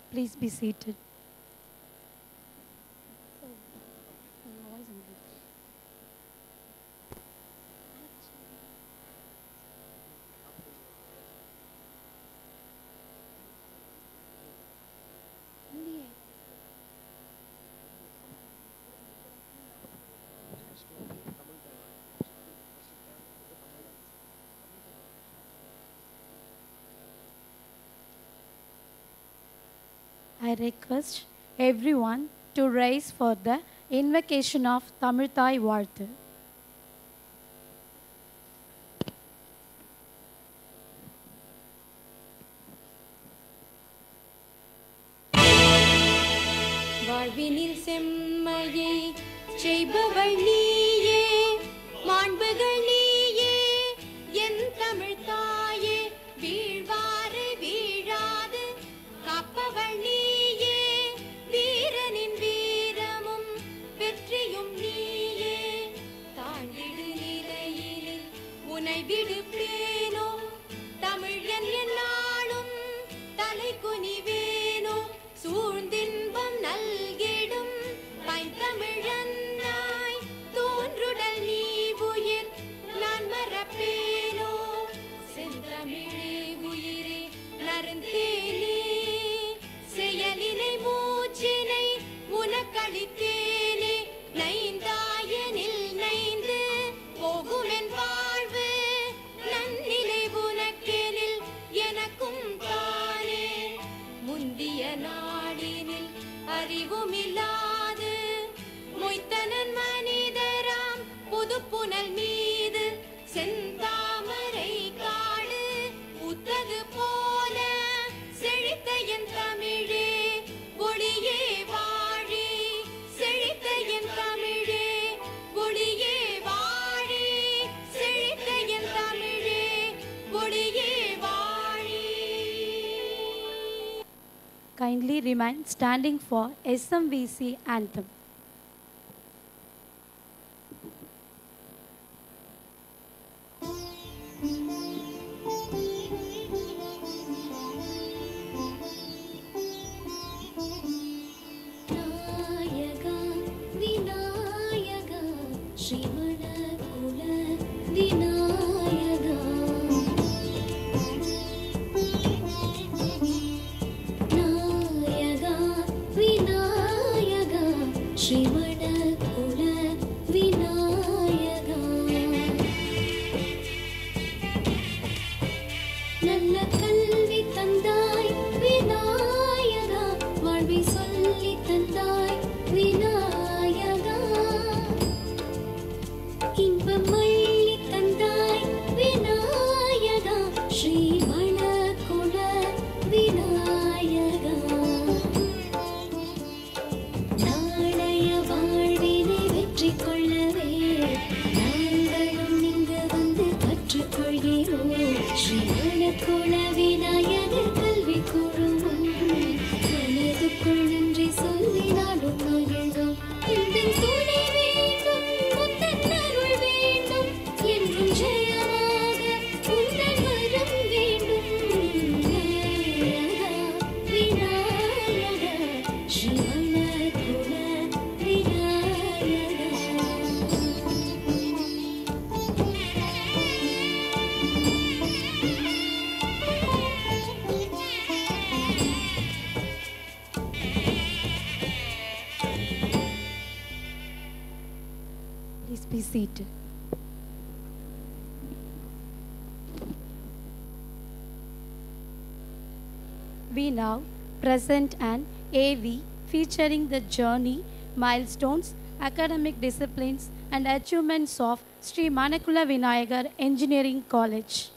Please be seated. I request everyone to rise for the invocation of Tamil Thai Varthu. வாழ்வினில் செம்மையை செய்பவள் நீயே, மாண்புகள் நீயே, என் தமிழ் தாயே, வீழ்வாரை வீழாது காப்பவள் நீயே, வீரனின் வீரமும் வெற்றியும் நீயே, தாழ்ந்திடு நிலையினில் உனை விடுப்பேனோ, தமிழ் என் நாளும் தலை குனிவேனோ, சூழ்ந்தின்பம் நல்கிடும் பைந்தமிழன்னாய் தோன்றுடல் நீ உயிர் நான் மறப்பேனோ, செந்தமிழே உயிரே நருந்தேனே, செயலினை மூச்சினை உனக்களித்தேனே, நைந்தாயனில் நைந்து போகுமென் வாழ்வு, நன்னிலை உனக்கெனில் எனக்கும் தானே, முந்திய நாடினில் அறிவுமில்லாது மொய்த்தனன் மனிதராம் புதுப்புனல் மீது செந்தாமரை காடு பூத்தது போல செழித்த என் தமிழே, ஒளியே வாழி, செழித்த என் தமிழே, ஒளியே வாழி, செழித்த என் தமிழே, ஒளியே வாழி. Kindly remain standing for SMVEC anthem. Please be seated. We now present an AV featuring the journey, milestones, academic disciplines and achievements of Sri Manakula Vinayagar Engineering College.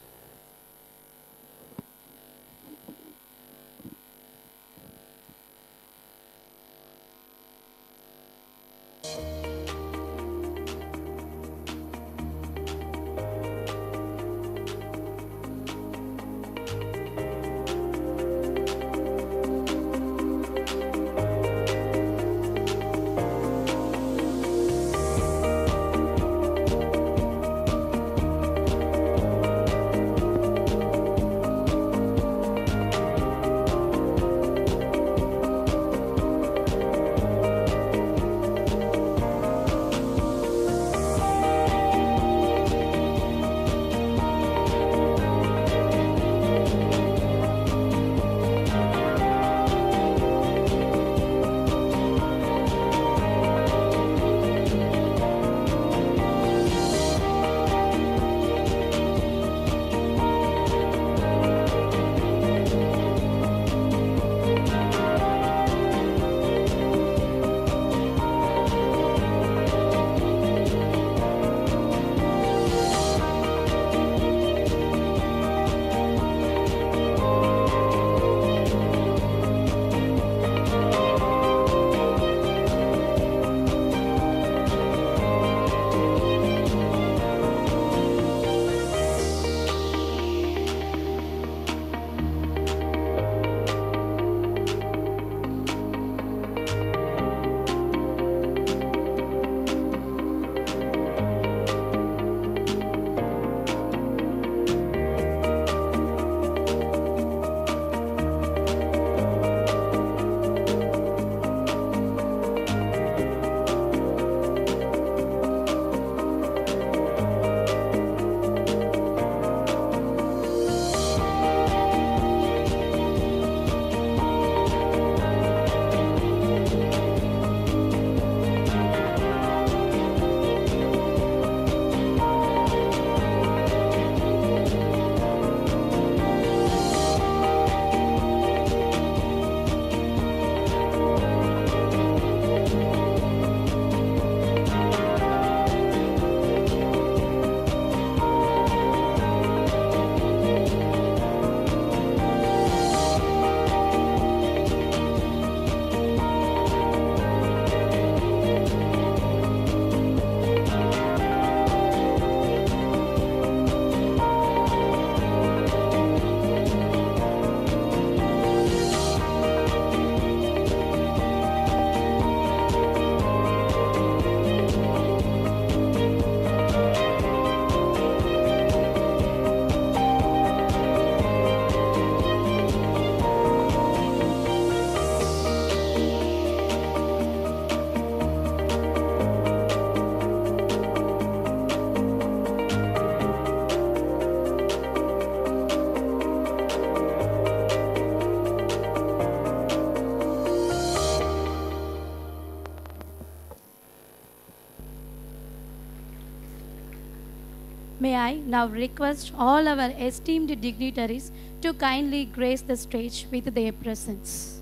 May I now request all our esteemed dignitaries to kindly grace the stage with their presence.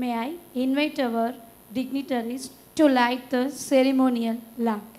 May I invite our dignitaries to light the ceremonial lamp.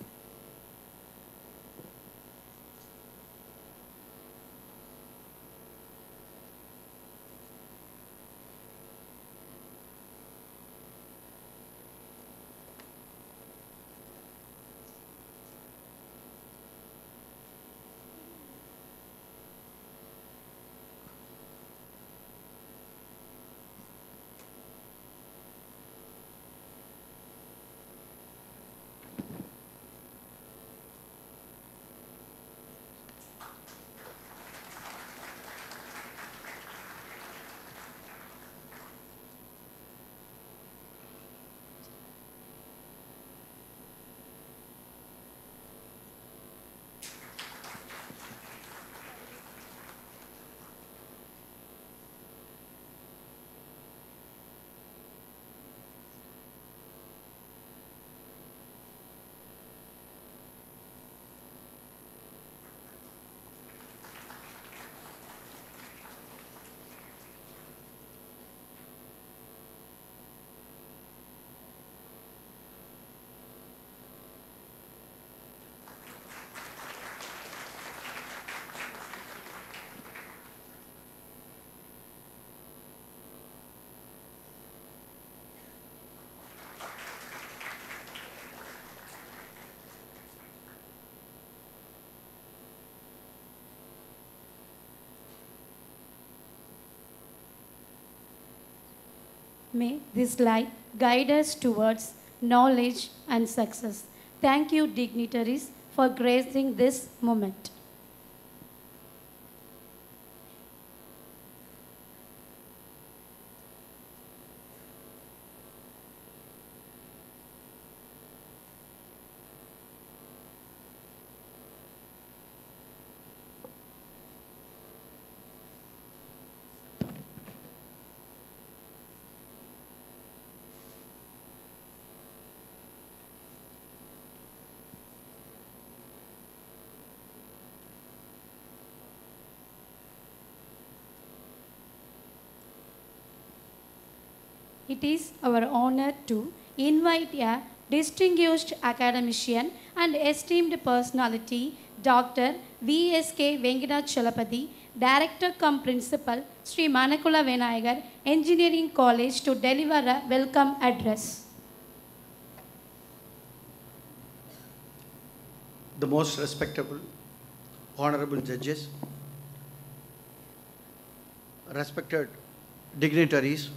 May this light guide us towards knowledge and success. Thank you, dignitaries, for gracing this moment. It is our honor to invite a distinguished academician and esteemed personality, Dr. V.S.K. Venkatachalapati, Director cum Principal, Sri Manakula Vinayagar Engineering College, to deliver a welcome address. The most respectable, honorable judges, respected dignitaries,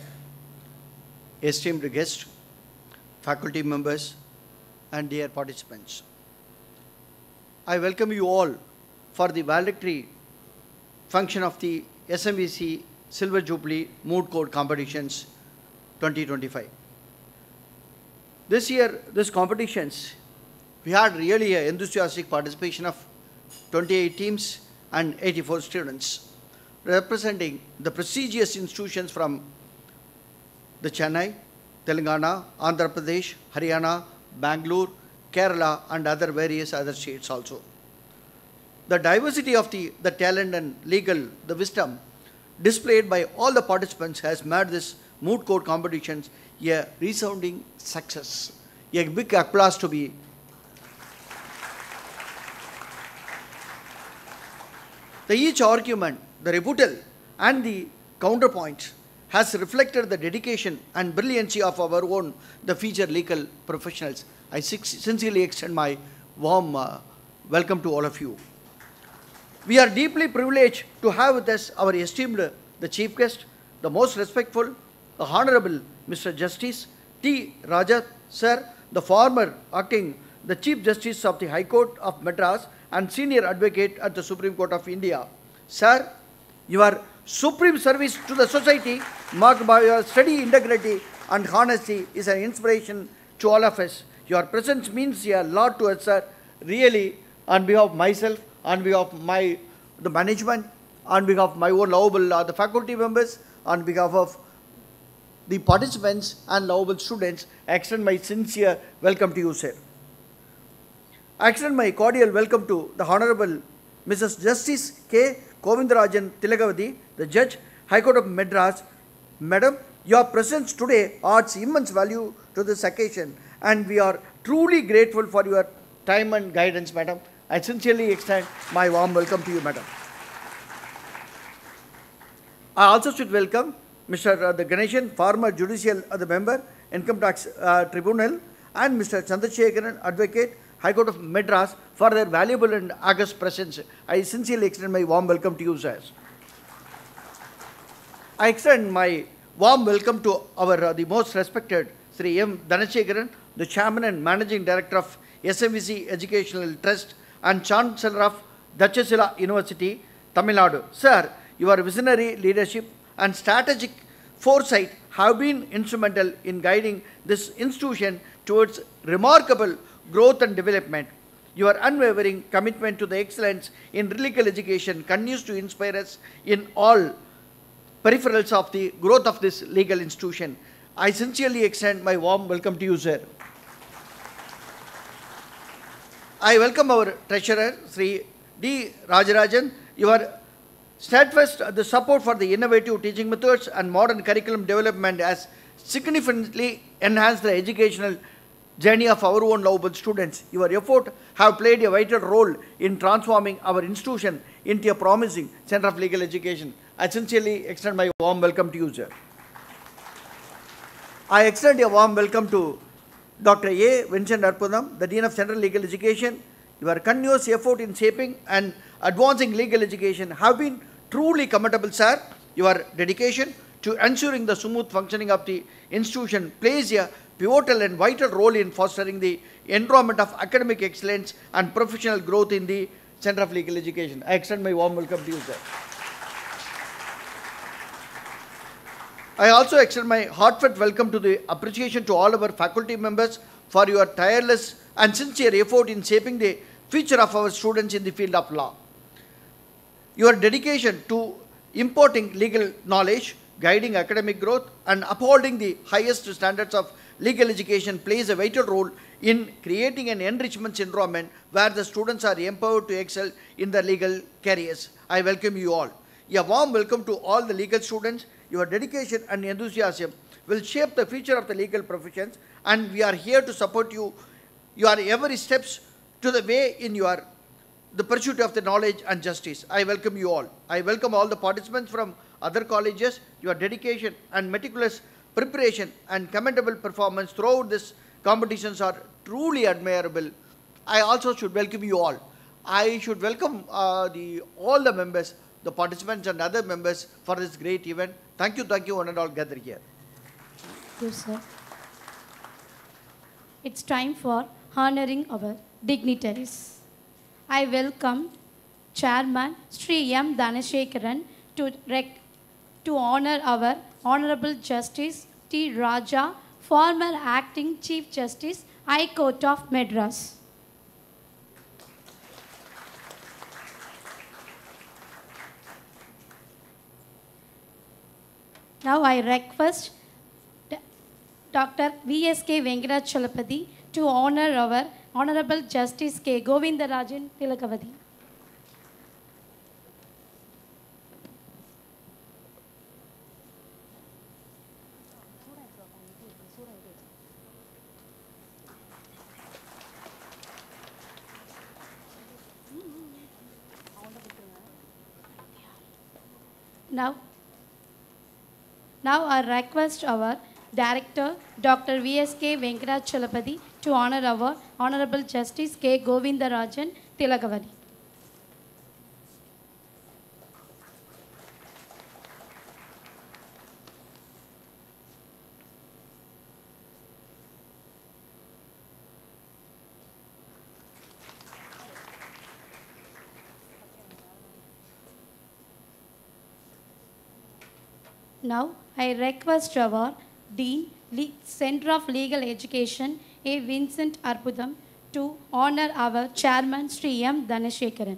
esteemed guests, faculty members, and dear participants. I welcome you all for the valedictory function of the SMVEC Silver Jubilee Moot Court Competitions 2025. This year, these competitions, we had really an enthusiastic participation of 28 teams and 84 students, representing the prestigious institutions from the Chennai, Telangana, Andhra Pradesh, Haryana, Bangalore, Kerala, and other various other states also. The diversity of the talent and the wisdom displayed by all the participants has made this moot court competitions a resounding success. A big applause to be. Each argument, the rebuttal and the counterpoint has reflected the dedication and brilliancy of our own, the featured legal professionals. I sincerely extend my warm welcome to all of you. We are deeply privileged to have with us our esteemed, the Chief Guest, the most respectful, the Honorable Mr. Justice T. Raja, Sir, the former acting the Chief Justice of the High Court of Madras and Senior Advocate at the Supreme Court of India. Sir, your supreme service to the society, marked by your steady integrity and honesty, is an inspiration to all of us. Your presence means a lot to us, sir. Really, on behalf of myself, on behalf of the management, on behalf of my own lovable the faculty members, on behalf of the participants and lovable students, I extend my sincere welcome to you, sir. I extend my cordial welcome to the Honorable Mrs. Justice K. Govindarajan Tilakavati, the Judge, High Court of Madras. Madam, your presence today adds immense value to this occasion, and we are truly grateful for your time and guidance, madam. I sincerely extend my warm welcome to you, madam. I also should welcome Mr. The Ganeshan, former judicial the member, Income Tax Tribunal, and Mr. Chandrasekharan, Advocate, High Court of Madras, for their valuable and august presence. I sincerely extend my warm welcome to you, sirs. I extend my warm welcome to our the most respected Sri M. Dhanasekaran, the Chairman and Managing Director of SMVEC Educational Trust and Chancellor of Dachasila University, Tamil Nadu. Sir, your visionary leadership and strategic foresight have been instrumental in guiding this institution towards remarkable growth and development. Your unwavering commitment to the excellence in legal education continues to inspire us in all peripherals of the growth of this legal institution. I sincerely extend my warm welcome to you, sir. I welcome our Treasurer, Sri D. Rajarajan. Your steadfast the support for the innovative teaching methods and modern curriculum development has significantly enhanced the educational journey of our own lovable students. Your effort have played a vital role in transforming our institution into a promising center of legal education. I sincerely extend my warm welcome to you, sir. I extend a warm welcome to Dr. A. Vincent Arpudam, the Dean of Central Legal Education. Your continuous effort in shaping and advancing legal education have been truly commendable, sir. Your dedication to ensuring the smooth functioning of the institution plays a pivotal and vital role in fostering the environment of academic excellence and professional growth in the Center of Legal Education. I extend my warm welcome to you, sir. I also extend my heartfelt welcome to the appreciation to all our faculty members for your tireless and sincere effort in shaping the future of our students in the field of law. Your dedication to imparting legal knowledge, guiding academic growth, and upholding the highest standards of legal education plays a vital role in creating an enrichment environment where the students are empowered to excel in their legal careers. I welcome you all. A warm welcome to all the legal students. Your dedication and enthusiasm will shape the future of the legal professions, and we are here to support you. Your every steps to the way in the pursuit of the knowledge and justice. I welcome you all. I welcome all the participants from other colleges. Your dedication and meticulous preparation and commendable performance throughout this competitions are truly admirable. I also should welcome you all. I should welcome all the members, the participants and other members for this great event. Thank you one and all gathered here. Thank you, sir. It's time for honoring our dignitaries. I welcome Chairman Sri M. Dhanasekaran to honor our Honorable Justice T. Raja, former Acting Chief Justice, High Court of Madras. Now I request Dr. V.S.K. Venkatachalapati to honor our Honorable Justice K. Govindarajan Tilakavati. Now, now I request our Director, Dr. V.S.K. Venkatachalapati, to honor our Honorable Justice K. Govindarajan Tilakavadi. Now, I request our Dean, Center of Legal Education, A. Vincent Arpudam, to honor our Chairman, Sri M. Dhanashekaran.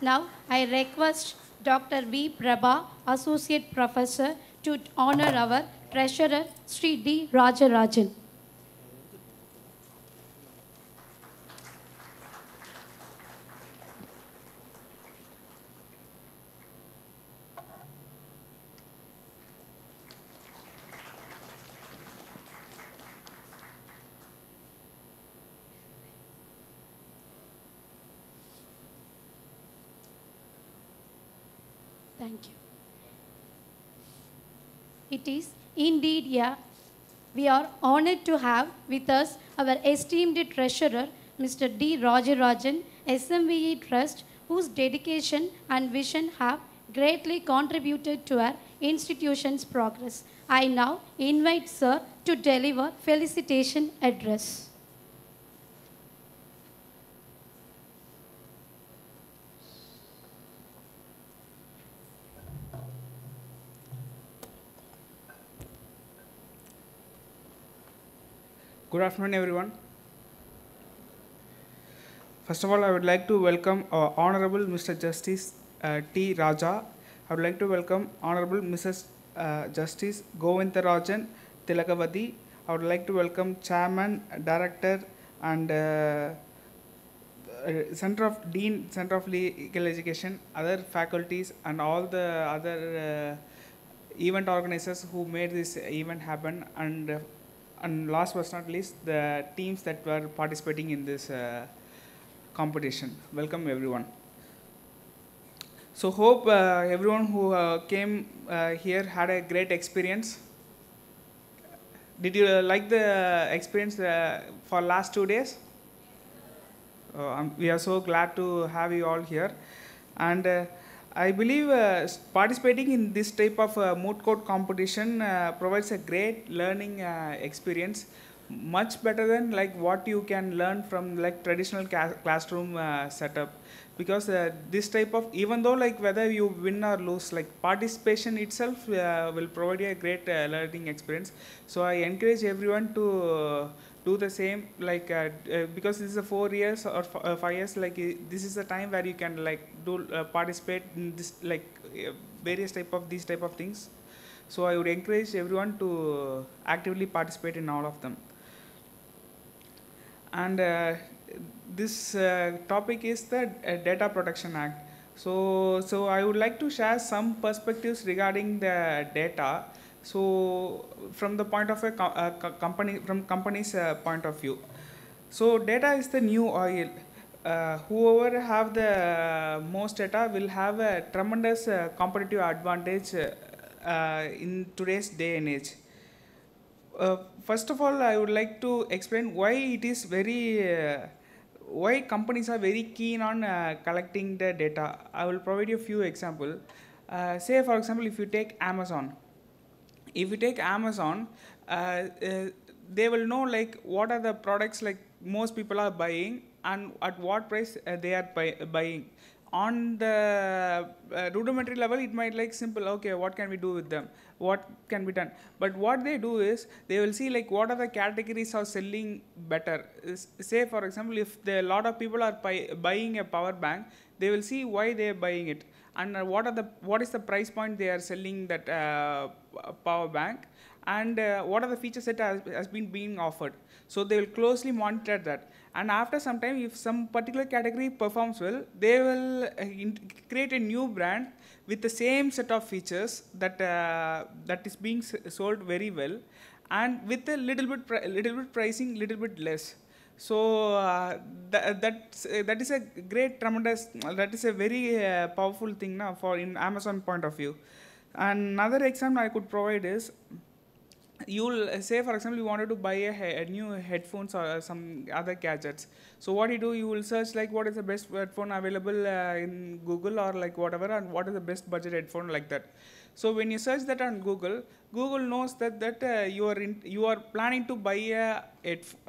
Now, I request Dr. V. Prabha, Associate Professor, to honor our Treasurer, Sri D. Rajarajan. Thank you. It is indeed, we are honored to have with us our esteemed treasurer, Mr. D. Rajarajan, SMVE Trust, whose dedication and vision have greatly contributed to our institution's progress. I now invite Sir to deliver felicitation address. Good afternoon, everyone. First of all, I would like to welcome Honorable Mr. Justice T. Raja. I would like to welcome Honorable Mrs. Justice Govindarajan Tilakavadi. I would like to welcome Chairman, Director, and Center of Legal Education, other faculties, and all the other event organizers who made this event happen, and last but not least, the teams that were participating in this competition. Welcome, everyone. So hope everyone who came here had a great experience. Did you like the experience for last 2 days? We are so glad to have you all here. And I believe participating in this type of moot court competition provides a great learning experience, much better than like what you can learn from like traditional classroom setup. Because this type of, even though like whether you win or lose, like participation itself will provide you a great learning experience. So I encourage everyone to do the same, like because this is a 4 years or 5 years, like this is the time where you can like do participate in this like various these type of things. So I would encourage everyone to actively participate in all of them. And this topic is the Data Protection Act. So I would like to share some perspectives regarding the data. So from the point of a company's point of view. So data is the new oil. Whoever have the most data will have a tremendous competitive advantage in today's day and age. First of all, I would like to explain why it is why companies are very keen on collecting the data. I will provide you a few examples. Say for example, if you take Amazon. If you take Amazon, they will know like what are the products like most people are buying and at what price they are buying. On the rudimentary level, it might like simple, okay, what can we do with them? What can be done? But what they do is, they will see like what are the categories are selling better. Say for example, if a lot of people are buying a power bank, they will see why they are buying it. And what is the price point they are selling that power bank, and what are the features that has been being offered. So they will closely monitor that, and after some time, if some particular category performs well, they will create a new brand with the same set of features that is being sold very well, and with a little bit pricing, little bit less. So that is a great, tremendous, that is a very powerful thing now for in Amazon point of view. And another example I could provide is, you'll say, for example, you wanted to buy a new headphones or some other gadgets. So what you do, you will search like what is the best headphone available in Google or like whatever, and what is the best budget headphone, like that. So when you search that on Google, Google knows that you are planning to buy a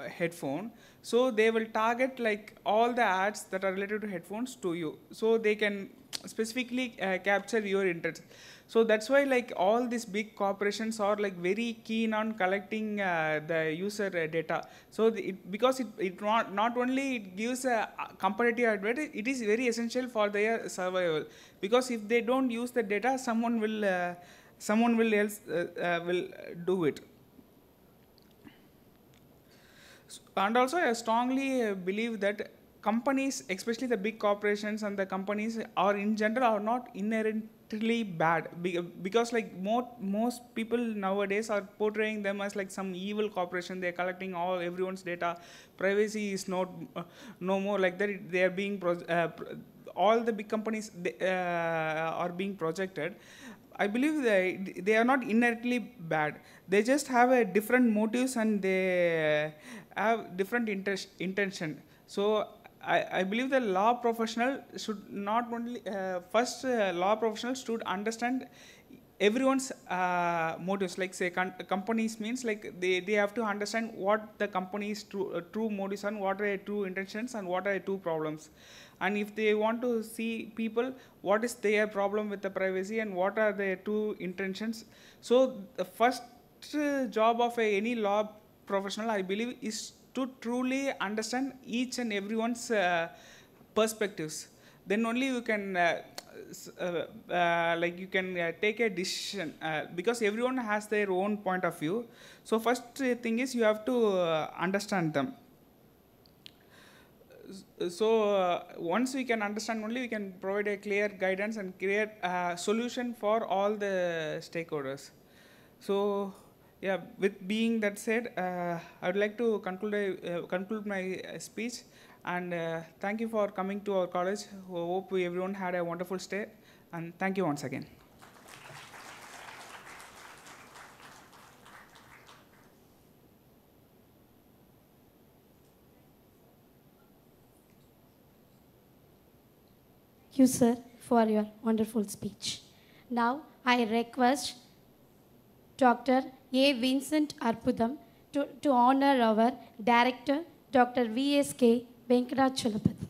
headphone. So they will target like all the ads that are related to headphones to you. So they can specifically capture your interest. So that's why like all these big corporations are like very keen on collecting the user data. So because it not only it gives a competitive advantage, it is very essential for their survival. Because if they don't use the data, someone will else will do it. And also I strongly believe that companies, especially the big corporations and the companies, are in general are not inherently bad, because like most people nowadays are portraying them as like some evil corporation. They're collecting everyone's data. Privacy is not no more like that. They are being all the big companies are being projected. I believe they are not inherently bad. They just have a different motives, and they have different intention. So I believe the law professional should not only first law professionals should understand everyone's motives. Like say companies means like they have to understand what the company's true motives and what are true intentions and what are true problems. And if they want to see people, what is their problem with the privacy and what are their true intentions. So the first job of any law professional, I believe, is to truly understand each and everyone's perspectives. Then only you can take a decision, because everyone has their own point of view. So first thing is you have to understand them. So once we can understand, only we can provide a clear guidance and clear solution for all the stakeholders. So yeah, with being that said, I would like to conclude my speech, and thank you for coming to our college. Hope everyone had a wonderful stay, and thank you once again. Thank you, sir, for your wonderful speech. Now, I request Dr. A. Vincent Arpudam to honor our director, Dr. V.S.K. Venkatachalapathy.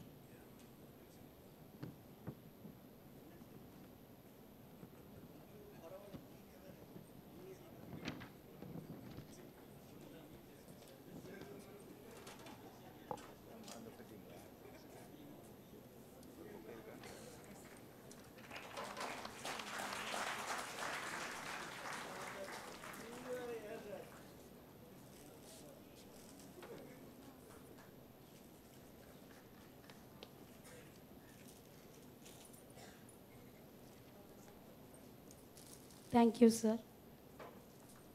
Thank you, sir.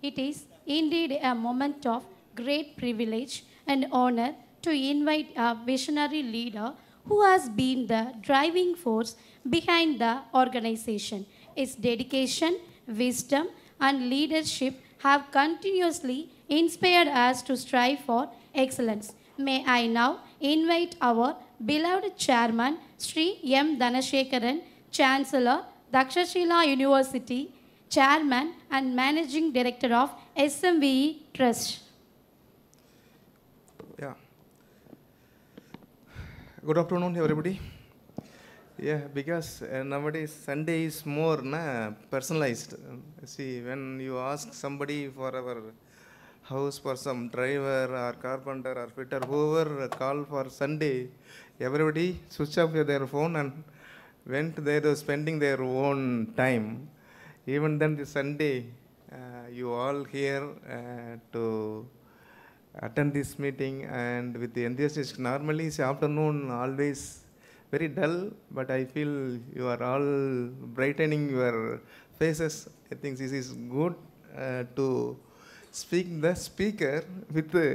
It is indeed a moment of great privilege and honor to invite a visionary leader who has been the driving force behind the organization. His dedication, wisdom, and leadership have continuously inspired us to strive for excellence. May I now invite our beloved chairman, Sri M. Dhanashekaran, Chancellor, Dakshashila University, Chairman and Managing Director of SMVE Trust. Yeah. Good afternoon, everybody. Yeah, because nowadays Sunday is more personalized. See, when you ask somebody for our house, for some driver or carpenter or fitter, whoever call for Sunday, everybody switch off their phone and went there spending their own time. Even then, the Sunday, you all here to attend this meeting and with the enthusiasm. Normally, it's afternoon always very dull, but I feel you are all brightening your faces. I think this is good to speak the speaker with a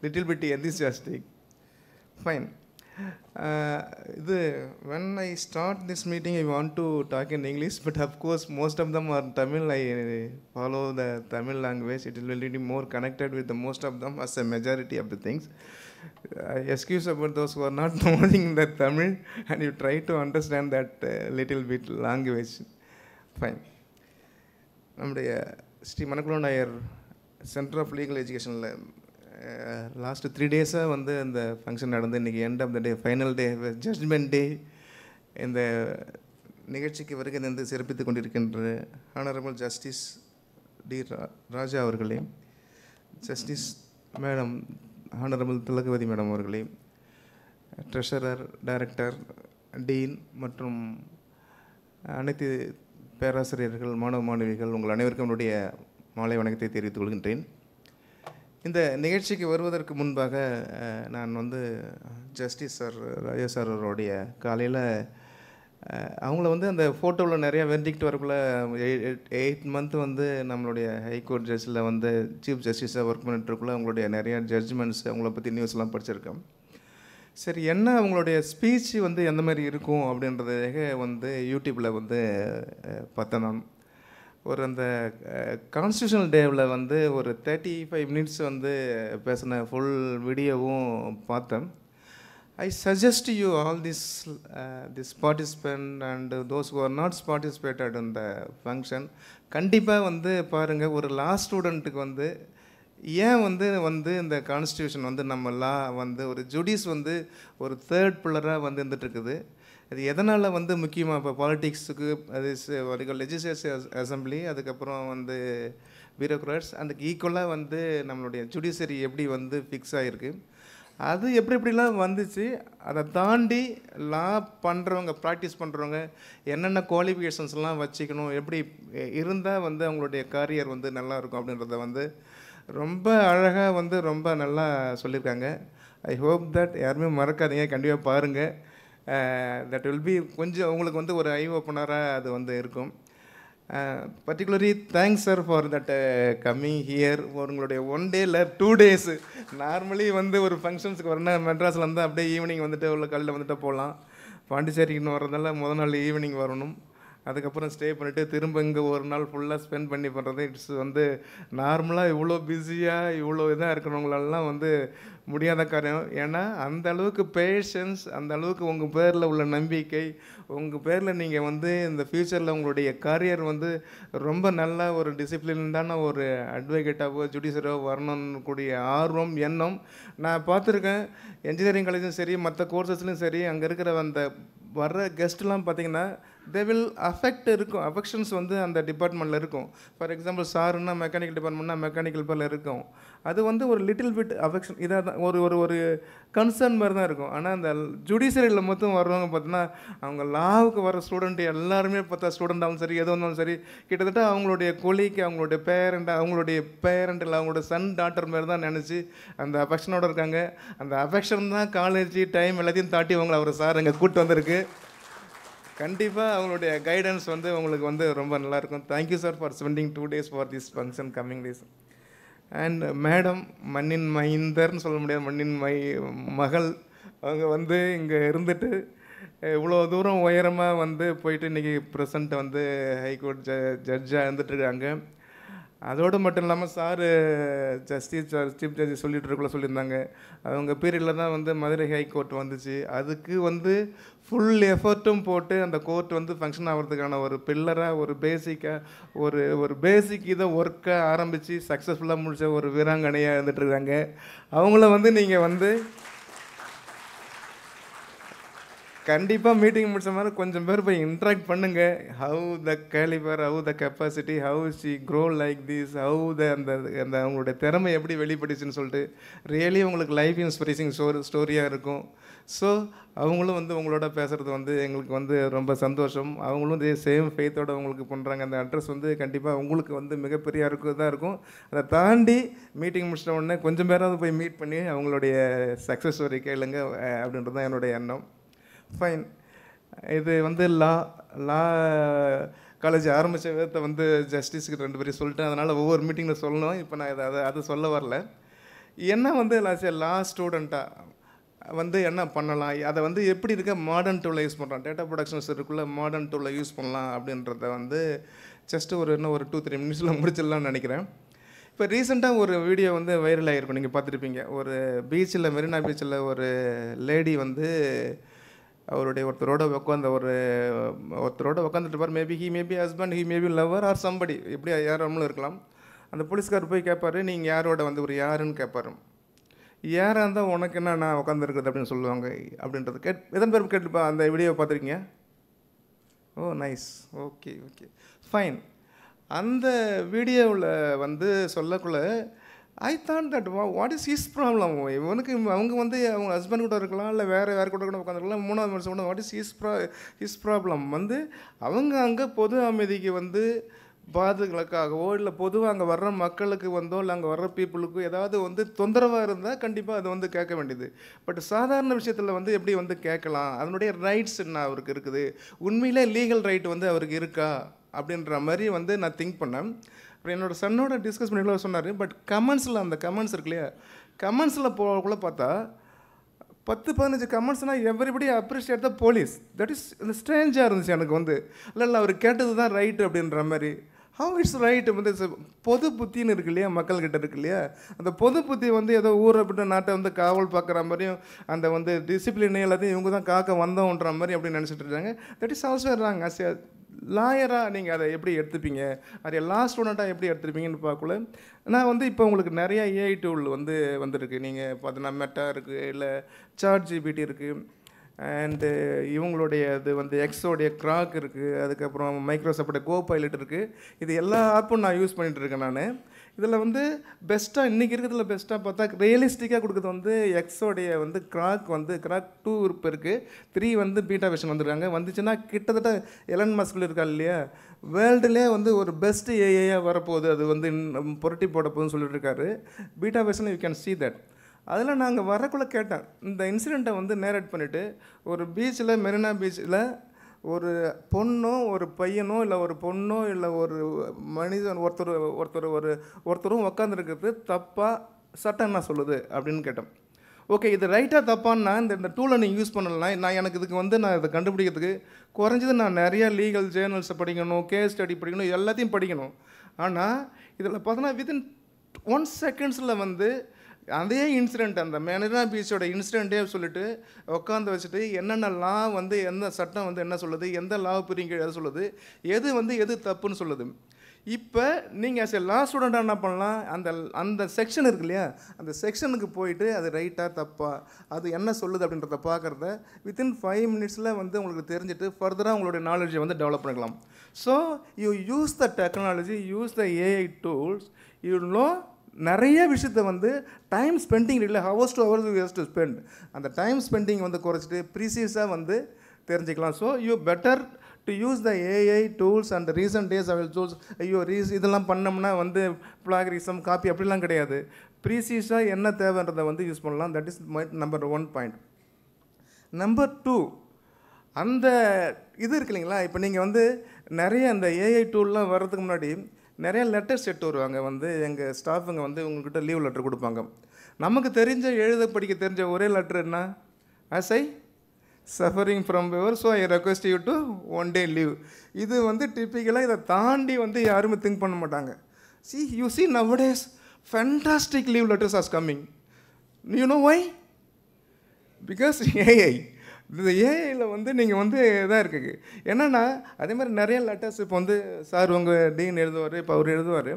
little bit enthusiastic. Fine. When I start this meeting, I want to talk in English, but of course, most of them are Tamil. I follow the Tamil language. It will be more connected with the most of them as a majority of the things. Excuse about those who are not knowing the Tamil, and you try to understand that little bit language. Fine. நம்முடைய Shri Manakula Nair centre of legal எஜுகேஷனில் last 3 டேஸாக வந்து அந்த function நடந்து இன்றைக்கி end of the day final day judgement day இந்த நிகழ்ச்சிக்கு வருகை தந்து சிறப்பித்து கொண்டிருக்கின்ற ஆனரபிள் ஜஸ்டிஸ் டி ராஜா அவர்களே, justice madam honourable Thilagavathi madam அவர்களே, ட்ரெஷரர், டைரக்டர், டீன் மற்றும் அனைத்து பேராசிரியர்கள், மாணவ மாணவிகள், உங்கள் அனைவருக்கும் என்னுடைய மாலை வணக்கத்தை தெரிவித்துக் கொள்கின்றேன். இந்த நிகழ்ச்சிக்கு வருவதற்கு முன்பாக நான் வந்து ஜஸ்டிஸ் சார் ராஜா சார் அவருடைய காலையில் அவங்கள வந்து அந்த ஃபோட்டோவில் நிறையா வெர்டிக்ட் வரக்குள்ள 8 மந்த் வந்து நம்மளுடைய ஹைகோர்ட் ஜட்ஜில் வந்து சீஃப் ஜஸ்டிஸாக ஒர்க் பண்ணிட்டுருக்குள்ள அவங்களுடைய நிறையா ஜட்ஜ்மெண்ட்ஸ் அவங்கள பற்றி நியூஸ்லாம் படிச்சிருக்கேன். சரி, என்ன அவங்களுடைய ஸ்பீச் வந்து எந்த மாதிரி இருக்கும் அப்படின்றதாக வந்து யூடியூப்பில் வந்து பார்த்தேன். நான் ஒரு அந்த கான்ஸ்டியூஷனல் டேவில் வந்து ஒரு 35 மினிட்ஸ் வந்து பேசின ஃபுல் வீடியோவும் பார்த்தேன். I suggest you all this participant and those who are not participated in the function, கண்டிப்பாக வந்து பாருங்கள். ஒரு லா ஸ்டூடெண்ட்டுக்கு வந்து ஏன் வந்து இந்த கான்ஸ்டியூஷன் வந்து நம்ம லா வந்து ஒரு ஜுடிஸ் வந்து ஒரு தேர்ட் பில்லராக வந்து இருந்துகிட்ருக்குது. அது எதனால் வந்து முக்கியமாக இப்போ பாலிட்டிக்ஸுக்கு அது லெஜிஸ்லேட்டிவ் அசம்பிளி, அதுக்கப்புறம் வந்து பியூரோக்ராட்ஸ், அதுக்கு ஈக்குவலாக வந்து நம்மளுடைய ஜுடிஷியரி எப்படி வந்து ஃபிக்ஸ் ஆகிருக்கு, அது எப்படிலாம் வந்துச்சு, அதை தாண்டி லா பண்ணுறவங்க, ப்ராக்டிஸ் பண்ணுறவங்க என்னென்ன குவாலிஃபிகேஷன்ஸ்லாம் வச்சுக்கணும், எப்படி இருந்தால் வந்து அவங்களுடைய கரியர் வந்து நல்லாயிருக்கும் அப்படின்றத வந்து ரொம்ப அழகாக வந்து ரொம்ப நல்லா சொல்லியிருக்காங்க. ஐ ஹோப் தட் யாருமே மறக்காதீங்க, கண்டிப்பாக பாருங்கள். தட் வில் பி கொஞ்சம் உங்களுக்கு வந்து ஒரு ஐ ஓப்பனராக அது வந்து இருக்கும். Particularly thanks sir for that coming here. உங்களுடைய 1 day இல்லை 2 days. நார்மலி வந்து ஒரு ஃபங்க்ஷன்ஸுக்கு வரணும் மெட்ராஸில் இருந்தால் அப்படியே ஈவினிங் வந்துட்டு உள்ள காலையில் வந்துட்டு போகலாம். பாண்டிச்சேரிக்கு வரதால முதல் நாள் ஈவினிங் வரணும், அதுக்கப்புறம் ஸ்டே பண்ணிவிட்டு திரும்ப இங்கே ஒரு நாள் ஃபுல்லாக ஸ்பெண்ட் பண்ணி பண்ணுறது இட்ஸ் வந்து நார்மலாக இவ்வளோ பிஸியாக இவ்வளோ இதாக இருக்கிறவங்களெல்லாம் வந்து முடியாத காரியம். ஏன்னா அந்த அளவுக்கு பேஷன்ஸ், அந்த அளவுக்கு உங்கள் பேரில் உள்ள நம்பிக்கை, உங்கள் பேரில் நீங்கள் வந்து இந்த ஃப்யூச்சரில் உங்களுடைய கரியர் வந்து ரொம்ப நல்ல ஒரு டிசிப்ளின்டான ஒரு அட்வொகேட்டாவோ ஜுடிஷியரோ வரணும்னு கூடிய ஆர்வம், எண்ணம் நான் பார்த்துருக்கேன். என்ஜினியரிங் காலேஜும் சரி, மற்ற கோர்சஸ்லையும் சரி, அங்கே இருக்கிற அந்த வர்ற கெஸ்ட்லாம் பார்த்திங்கன்னா தே வில் அஃபெக்ட் இருக்கும், அஃபெக்ஷன்ஸ் வந்து அந்த டிபார்ட்மெண்ட்டில் இருக்கும். ஃபார் எக்ஸாம்பிள் சாருன்னா மெக்கானிக்கல் டிபார்ட்மெண்ட்னா மெக்கானிக்கல் பேரில் இருக்கும். அது வந்து ஒரு லிட்டில் பிட் அஃபெக்ஷன் இதாக தான் ஒரு கன்சர்ன் மாதிரி தான் இருக்கும். ஆனால் அந்த ஜுடிஷியரியில் மொத்தம் வர்றவங்க பார்த்தீங்கன்னா அவங்க லாவுக்கு வர ஸ்டூடெண்ட் எல்லாருமே பார்த்தா ஸ்டூடெண்டாகவும் சரி எது வந்தாலும் சரி கிட்டத்தட்ட அவங்களுடைய கொலிக்கு அவங்களுடைய பேரண்ட் இல்லை அவங்களோட சன் டாட்டர் மாரி தான் நினச்சி அந்த அஃபெக்ஷனோடு இருக்காங்க. அந்த அஃபெக்ஷன் தான் காலேஜ் டைம் எல்லாத்தையும் தாட்டி அவங்கள அவர் சார் அங்கே கூப்பிட்டு வந்திருக்கு. கண்டிப்பாக அவங்களுடைய கைடன்ஸ் வந்து உங்களுக்கு வந்து ரொம்ப நல்லாயிருக்கும். Thank you sir for spending 2 days for this function coming days. And madam மண்ணின் மைந்தர்னு சொல்ல முடியாது, மண்ணின் மகள், அவங்க வந்து இங்கே இருந்துட்டு இவ்வளோ தூரம் உயரமாக வந்து போயிட்டு இன்றைக்கி ப்ரெசண்ட் வந்து ஹைகோர்ட் ஜட்ஜாக இருந்துகிட்ருக்காங்க. அதோடு மட்டும் இல்லாமல் சார் சீஃப் ஜட்ஜி சொல்லியிருந்தாங்க அவங்க பீரியடில் தான் வந்து மதுரை ஹைகோர்ட் வந்துச்சு. அதுக்கு வந்து ஃபுல் எஃபர்ட்டும் போட்டு அந்த கோர்ட் வந்து ஃபங்க்ஷன் ஆகிறதுக்கான ஒரு பில்லராக ஒரு பேசிக்காக ஒரு பேசிக் இதை ஒர்க்கை ஆரம்பித்து சக்ஸஸ்ஃபுல்லாக முடித்த ஒரு வீராங்கனையாக இருந்துகிட்ருக்காங்க. அவங்கள வந்து நீங்கள் வந்து கண்டிப்பாக மீட்டிங் முடிச்ச மாதிரி கொஞ்சம் பேர் போய் இன்ட்ராக்ட் பண்ணுங்கள். How the calibre, how the capacity, how she grow like this, how அந்த அவங்களுடைய திறமை எப்படி வெளிப்பட்டுச்சுன்னு சொல்லிட்டு ரியலி உங்களுக்கு லைஃப் இன்ஸ்பிரேஷன் ஸ்டோரியாக இருக்கும். ஸோ அவங்களும் வந்து உங்களோட பேசுகிறது வந்து எங்களுக்கு வந்து ரொம்ப சந்தோஷம். அவங்களும் இதே சேம் ஃபெய்த்தோடு உங்களுக்கு பண்ணுறாங்க. அந்த அட்ரஸ் வந்து கண்டிப்பாக உங்களுக்கு வந்து மிகப்பெரிய தான் இருக்கும். அதை தாண்டி மீட்டிங் முடிச்சிட்ட உடனே கொஞ்சம் பேராவது போய் மீட் பண்ணி அவங்களுடைய சக்ஸஸ் ஸ்டோரி கேளுங்க அப்படின்றது தான் என்னுடைய எண்ணம். ஃபைன். இது வந்து லா காலேஜ் ஆரம்பித்த விதத்தை வந்து ஜஸ்டிஸுக்கு 2 பேரையும் சொல்லிட்டேன். அதனால் ஒவ்வொரு மீட்டிங்கில் சொல்லணும். இப்போ நான் அதை சொல்ல வரல. என்ன வந்து லா ஸ்டூடெண்ட்டாக வந்து என்ன பண்ணலாம், அதை வந்து எப்படி இருக்க மாடர்ன் டூலை யூஸ் பண்ணுறோம், டேட்டா ப்ரொடக்ஷன் இருக்குள்ளே மாடர்ன் டூலை யூஸ் பண்ணலாம் அப்படின்றத வந்து ஜஸ்ட்டு இன்னும் ஒரு 2-3 மினிட்ஸில் முடிச்சிடலாம்னு நினைக்கிறேன். இப்போ ரீசெண்டாக ஒரு வீடியோ வந்து வைரல் ஆகிருக்கும், நீங்கள் பார்த்துருப்பீங்க. ஒரு பீச்சில், மெரினா பீச்சில் ஒரு லேடி வந்து அவருடைய ஒருத்தரோட உட்காந்துட்டு இருப்பார். Maybe husband, maybe lover or somebody, எப்படி யாரும் இருக்கலாம். அந்த போலீஸ்கார் போய் கேட்பார், நீங்கள் யாரோட வந்து ஒரு யாருன்னு கேட்பார். யாராக இருந்தால் உனக்கு என்ன நான் உட்காந்துருக்குது அப்படின்னு சொல்லுவாங்க. அப்படின்றது எத்தனை பேர் கேட்டுப்பா அந்த வீடியோவை பார்த்துருக்கீங்க? Oh nice, okay fine. அந்த வீடியோவில் வந்து சொல்லக்குள்ள I thought that what is his problem. இவனுக்கு அவங்க வந்து அவங்க ஹஸ்பண்ட் கூட இருக்கலாம், இல்லை வேறு கூட உட்காந்துருக்கலாம். 3வது மனுஷன் கூட வாட் இஸ் ஹிஸ் ப்ராப்ளம் வந்து அவங்க அங்கே பொது அமைதிக்கு வந்து பாதுகாக்காகவோ இல்லை பொதுவாக அங்கே வர்ற மக்களுக்கு வந்தோ இல்லை அங்கே வர்ற பீப்புளுக்கு ஏதாவது வந்து தொந்தரவாக இருந்தால் கண்டிப்பாக அது வந்து கேட்க வேண்டியது. பட் சாதாரண விஷயத்தில் வந்து எப்படி வந்து கேட்கலாம், அதனுடைய ரைட்ஸ் என்ன அவருக்கு இருக்குது, உண்மையிலே லீகல் ரைட் வந்து அவருக்கு இருக்கா அப்படின்ற மாதிரி வந்து நான் திங்க் பண்ணேன். அப்புறம் என்னோடய சன்னோட டிஸ்கஸ் பண்ணிக்கலாம் சொன்னார். பட் கமெண்ட்ஸில் அந்த கமெண்ட்ஸ் இருக்கு இல்லையா, கமெண்ட்ஸில் போகக்குள்ள பார்த்தா 10-15 கமெண்ட்ஸ்னால் everybody appreciate the police. That is ஸ்ட்ரேஞ்சாக இருந்துச்சு எனக்கு வந்து. இல்லை அவர் கேட்டது தான் ரைட்டு அப்படின்ற மாதிரி. ஹவு இட்ஸ் ரைட் வந்து பொது புத்தின்னு இருக்கு இல்லையா, மக்கள்கிட்ட இருக்கு இல்லையா, அந்த பொது புத்தி வந்து ஏதோ ஊரை விட்டு நாட்டை வந்து காவல் பார்க்குற மாதிரியும் அந்த வந்து டிசிப்ளின் எல்லாத்தையும் இவங்க தான் காக்க வந்தோன்ற மாதிரி அப்படி நினச்சிட்டு இருக்காங்க. That is also wrong. As a லாயராக நீங்கள் அதை எப்படி எடுத்துப்பீங்க, அது லா ஸ்டூடெண்ட்டாக எப்படி எடுத்துருப்பீங்கன்னு பார்க்கல. நான் வந்து இப்போ உங்களுக்கு நிறையா ஏஐ டூல் வந்து வந்திருக்கு. நீங்கள் பார்த்தீங்கன்னா மெட்டா இருக்குது, இல்லை ChatGPT இருக்குது, அண்டு இவங்களுடைய இது வந்து எக்ஸோடைய கிராக் இருக்குது, அதுக்கப்புறம் மைக்ரோசாஃப்டோட Copilot இருக்குது. இது எல்லா ஆப்பும் நான் யூஸ் பண்ணிகிட்டு இருக்கேன். நான் இதில் வந்து பெஸ்ட்டாக இன்றைக்கி இருக்கிறதுல பெஸ்ட்டாக பார்த்தா ரியலிஸ்டிக்காக கொடுக்குறது வந்து எக்ஸோடைய வந்து கிராக் 2 இப்போ இருக்குது. 3 வந்து பீட்டா வெர்ஷன் வந்துருக்காங்க. வந்துச்சுன்னா கிட்டத்தட்ட எலன் மஸ்கில் இருக்கா இல்லையா, வேர்ல்டுலே வந்து ஒரு பெஸ்ட் ஏஐயாக வரப்போகுது, அது வந்து புரட்டி போட போகுதுன்னு சொல்லிட்டு இருக்காரு. Beta version you can see that. அதில் நாங்கள் வரக்குள்ளே கேட்டேன், இந்த இன்சிடெண்ட்டை வந்து நேரேட் பண்ணிவிட்டு ஒரு பீச்சில், மெரினா பீச்சில் ஒரு பொண்ணோ ஒரு பையனோ இல்லை ஒரு பொண்ணோ இல்லை ஒரு மனிதன் ஒருத்தரும் உட்காந்துருக்கிறது தப்பாக சட்டம் என்ன சொல்லுது அப்படின்னு கேட்டேன். ஓகே, இது ரைட்டாக தப்பான்னா இந்த டூலை நீங்கள் யூஸ் பண்ணலாம். எனக்கு இதுக்கு வந்து நான் இதை கண்டுபிடிக்கிறதுக்கு குறைஞ்சது நான் நிறையா லீகல் ஜேர்னல்ஸை படிக்கணும், கேஸ் ஸ்டடி படிக்கணும், எல்லாத்தையும் படிக்கணும். ஆனால் இதில் பார்த்தோன்னா வித்தின் 1 செகண்ட்ஸில் வந்து அதே இன்சிடெண்ட், அந்த மெரினா பீச்சோட இன்சிடெண்ட்டே சொல்லிட்டு உட்காந்து வச்சுட்டு என்னென்ன லா வந்து எந்த சட்டம் வந்து என்ன சொல்லுது, எந்த லா பிரிங்க எதை சொல்லுது, எது தப்புன்னு சொல்லுது. இப்போ நீங்கள் ஆஸ் எ லா ஸ்டூடெண்ட்டாக என்ன பண்ணலாம், அந்த செக்ஷன் இருக்கு இல்லையா, அந்த செக்ஷனுக்கு போயிட்டு அது ரைட்டாக தப்பா, அது என்ன சொல்லுது அப்படின்றத பார்க்குறத வித்தின் 5 மினிட்ஸில் வந்து உங்களுக்கு தெரிஞ்சுட்டு ஃபர்தராக உங்களுடைய நாலேஜை வந்து டெவலப் பண்ணிக்கலாம். So you use the technology, use the AI tools, you know நிறைய விஷயத்தை வந்து டைம் ஸ்பெண்டிங் இல்லை, hours to hours you has to spend. அந்த டைம் ஸ்பெண்டிங் வந்து குறைச்சிட்டு ப்ரீசியஸாக வந்து தெரிஞ்சுக்கலாம். So you better to use the AI tools and recent days அவள் டூல்ஸ். ஐயோ இதெல்லாம் பண்ணோம்னா வந்து பிளாகரிசம், காப்பி அப்படிலாம் கிடையாது. ப்ரீசியஸாக என்ன தேவைன்றதை வந்து யூஸ் பண்ணலாம். That is my number 1 point. Number 2, அந்த இது இருக்கு இல்லைங்களா, இப்போ நீங்கள் வந்து நிறைய அந்த ஏஐ டூல்லாம் வர்றதுக்கு முன்னாடி நிறைய லெட்டர்ஸ் எடுத்து வருவாங்க. வந்து எங்கள் ஸ்டாஃபுங்க வந்து உங்கள்கிட்ட லீவ் லெட்டர் கொடுப்பாங்க. நமக்கு தெரிஞ்ச எழுத படிக்க தெரிஞ்ச ஒரே லெட்டர் என்ன, as I suffering from fever so I request you to 1 day leave. இது வந்து டிப்பிக்கலாக இதை தாண்டி வந்து யாருமே திங்க் பண்ண மாட்டாங்க. you see nowadays fantastic leave letters are coming. You know why? Because AI. இந்த ஏஐயில் வந்து நீங்கள் வந்து இதாக இருக்குது. என்னென்னா அதே மாதிரி நிறைய லெட்டர்ஸ் இப்போ வந்து சார் உங்கள் டீன் எழுதுவார், இப்போ அவர் எழுதுவார்.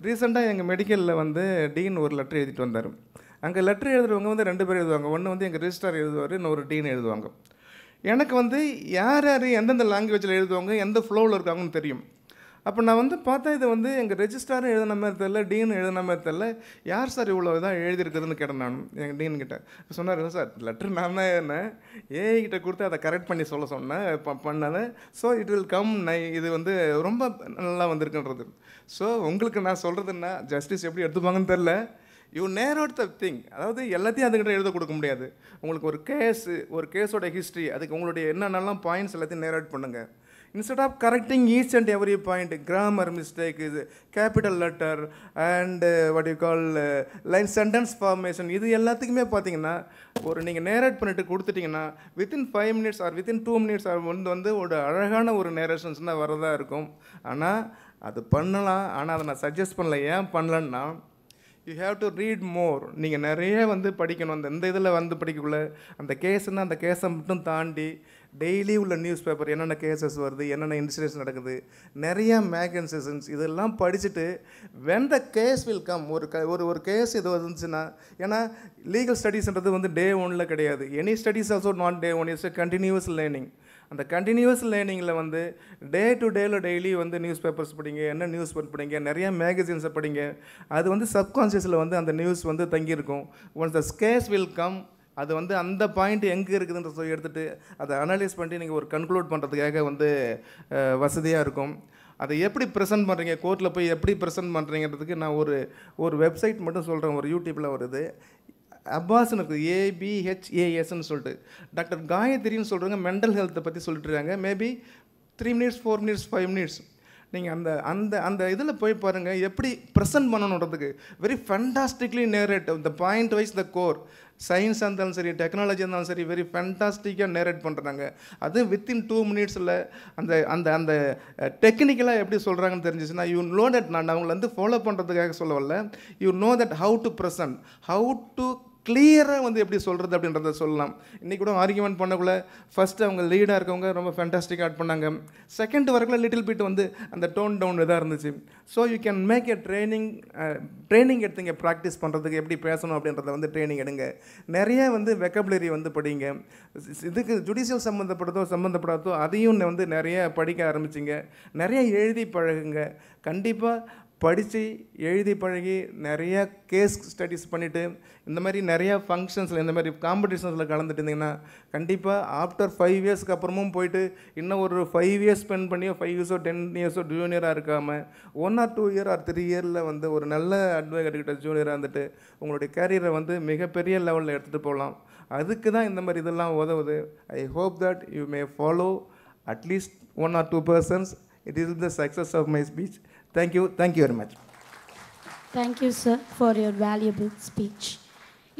ரீசெண்டாக எங்கள் மெடிக்கலில் வந்து டீன் ஒரு லெட்டர் எழுதிட்டு வந்தார். அங்கே லெட்டர் எழுதுறவங்க வந்து 2 பேர் எழுதுவாங்க. ஒன்று வந்து எங்கள் ரிஜிஸ்ட்ரார் எழுதுவார், இன்னொரு டீன் எழுதுவாங்க. எனக்கு வந்து யார் எந்தெந்த லாங்குவேஜில் எழுதுவாங்க, எந்த ஃப்ளோவில் இருக்காங்கன்னு தெரியும். அப்போ நான் வந்து பார்த்தா இது வந்து எங்கள் ரெஜிஸ்ட்ராரும் எழுதின மாதிரி தெரில, டீன் எழுதின மாதிரி தெரில. யார் சார் இவ்வளோ இதாக எழுதியிருக்குதுன்னு கேட்டேன் நான் எங்கள் டீன்கிட்ட. சொன்னார், சார் லெட்டர் நான் தான் எழுதினேன், ஏஐகிட்ட கொடுத்து அதை கரெக்ட் பண்ணி சொல்ல சொன்னேன், பண்ணதை. ஸோ இட் வில் கம் இது வந்து ரொம்ப நல்லா வந்திருக்குன்றது. ஸோ உங்களுக்கு நான் சொல்கிறதுன்னா ஜஸ்டிஸ் எப்படி எடுத்துப்பாங்கன்னு தெரில. யூ நேர் அவுட் த திங். அதாவது எல்லாத்தையும் அதுக்கிட்ட எழுத கொடுக்க முடியாது. உங்களுக்கு ஒரு கேஸோட ஹிஸ்ட்ரி, அதுக்கு உங்களுடைய என்னென்னலாம் பாயிண்ட்ஸ் எல்லாத்தையும் நேர் அவுட் பண்ணுங்கள். Instead of correcting each and every point, grammar mistake, capital letter, and what you call line sentence formation, இது எல்லாத்துக்குமே பார்த்தீங்கன்னா ஒரு நீங்கள் நேரேட் பண்ணிட்டு கொடுத்துட்டிங்கன்னா within 5 minutes or within 2 minutes வந்து ஒரு அழகான ஒரு நேரேஷன்ஸ் தான் வரதா இருக்கும். ஆனால் அது பண்ணலாம், ஆனால் அதை நான் சஜஸ்ட் பண்ணல. ஏன் பண்ணலன்னா யூ ஹேவ் டு ரீட் மோர். நீங்கள் நிறைய வந்து படிக்கணும். இந்த இதில் வந்து படிக்கக்குள்ள அந்த கேஸுன்னா அந்த கேஸை மட்டும் தாண்டி டெய்லி உள்ள நியூஸ் பேப்பர் என்னென்ன கேசஸ் வருது, என்னென்ன இன்சிடென்ட்ஸ் நடக்குது, நிறையா மேகசின்ஸ் இதெல்லாம் படிச்சுட்டு when the case will come, ஒரு கேஸ் இது வந்துச்சுன்னா, ஏன்னா லீகல் ஸ்டடீஸ்ன்றது வந்து டே ஒன்னில் கிடையாது. Any studies also not day one, it's a continuous learning. அந்த கண்டினியூஸ் லேர்னிங்கில் வந்து டே டு டெய்லி வந்து நியூஸ் பேப்பர்ஸ் படிங்க, என்ன நியூஸ் படிங்க, நிறைய மேகசின்ஸை படிங்க. அது வந்து சப்கான்ஷியஸில் வந்து அந்த நியூஸ் வந்து தங்கியிருக்கும். Once the case will come, அது வந்து அந்த பாயிண்ட் எங்கே இருக்குதுன்ற சொல்லி எடுத்துகிட்டு அதை அனலைஸ் பண்ணி நீங்கள் ஒரு கன்க்ளூட் பண்ணுறதுக்காக வந்து வசதியாக இருக்கும். அதை எப்படி ப்ரெசென்ட் பண்ணுறீங்க, கோர்ட்டில் போய் எப்படி ப்ரெசென்ட் பண்ணுறீங்கிறதுக்கு நான் ஒரு வெப்சைட் மட்டும் சொல்கிறேன். ஒரு யூடியூப்பில் வருது, அப்பாஸ்ன்னு இருக்குது, ABHASன்னு சொல்லிட்டு. டாக்டர் காயத்ரின்னு சொல்கிறவங்க மென்டல் ஹெல்த்தை பற்றி சொல்லிட்டு இருக்காங்க. மேபி 3 minutes 4 minutes 5 minutes நீங்கள் அந்த இதில் போய் பாருங்கள் எப்படி ப்ரெசென்ட் பண்ணணுன்றதுக்கு. வெரி ஃபண்டாஸ்டிக்லி நேரேட், இந்த பாயிண்ட் வைஸ் த கோர். சயின்ஸாக இருந்தாலும் சரி, டெக்னாலஜி இருந்தாலும் சரி, வெரி ஃபண்டாஸ்டிக்காக நேரேட் பண்ணுறாங்க. அது வித்தின் 2 minutesல அந்த டெக்னிக்கலாக எப்படி சொல்கிறாங்கன்னு தெரிஞ்சிச்சுன்னா யூ நோ தட். நான் அவங்களை வந்து ஃபாலோ பண்ணுறதுக்காக சொல்ல வரல. You know that how to present, how to கிளியராக வந்து எப்படி சொல்கிறது அப்படின்றத சொல்லலாம். இன்றைக்கி கூட ஆர்கியூமெண்ட் பண்ணக்குள்ள ஃபஸ்ட்டு அவங்க லீடாக இருக்கவங்க ரொம்ப ஃபேண்டாஸ்டிக்காக ஆட் பண்ணாங்க. செகண்ட் வரக்குள்ள லிட்டில் பிட் வந்து அந்த டோன் டவுன் இதாக இருந்துச்சு. So you can make a training எடுத்துங்க. ப்ராக்டிஸ் பண்ணுறதுக்கு எப்படி பேசணும் அப்படின்றத வந்து ட்ரைனிங் எடுங்க. நிறைய வந்து வெக்கபுலரி வந்து படிங்க. இதுக்கு ஜுடிஷியல் சம்மந்தப்படாதோ அதையும் வந்து நிறைய படிக்க ஆரம்பிச்சிங்க. நிறைய எழுதி பழகுங்க. கண்டிப்பாக படித்து எழுதி பழகி நிறைய கேஸ் ஸ்டடீஸ் பண்ணிவிட்டு இந்த மாதிரி நிறையா ஃபங்க்ஷன்ஸில் இந்த மாதிரி காம்படிஷன்ஸில் கலந்துட்டு இருந்தீங்கன்னா கண்டிப்பாக ஆஃப்டர் 5 yearsக்கு அப்புறமும் போயிட்டு இன்னும் ஒரு 5 years ஸ்பெண்ட் பண்ணியோ 5 years 10 years ஜூனியராக இருக்காமல் 1 or 2 year or 3 yearல வந்து ஒரு நல்ல அட்வொகேட் கிட்ட ஜூனியராக இருந்துட்டு உங்களுடைய கேரியரை வந்து மிகப்பெரிய லெவலில் எடுத்துகிட்டு போகலாம். அதுக்கு தான் இந்த மாதிரி இதெல்லாம் உதவுது. I hope that you may follow at least 1 or 2 persons. It is the success of my speech. Thank you very much. Thank you, sir, for your valuable speech.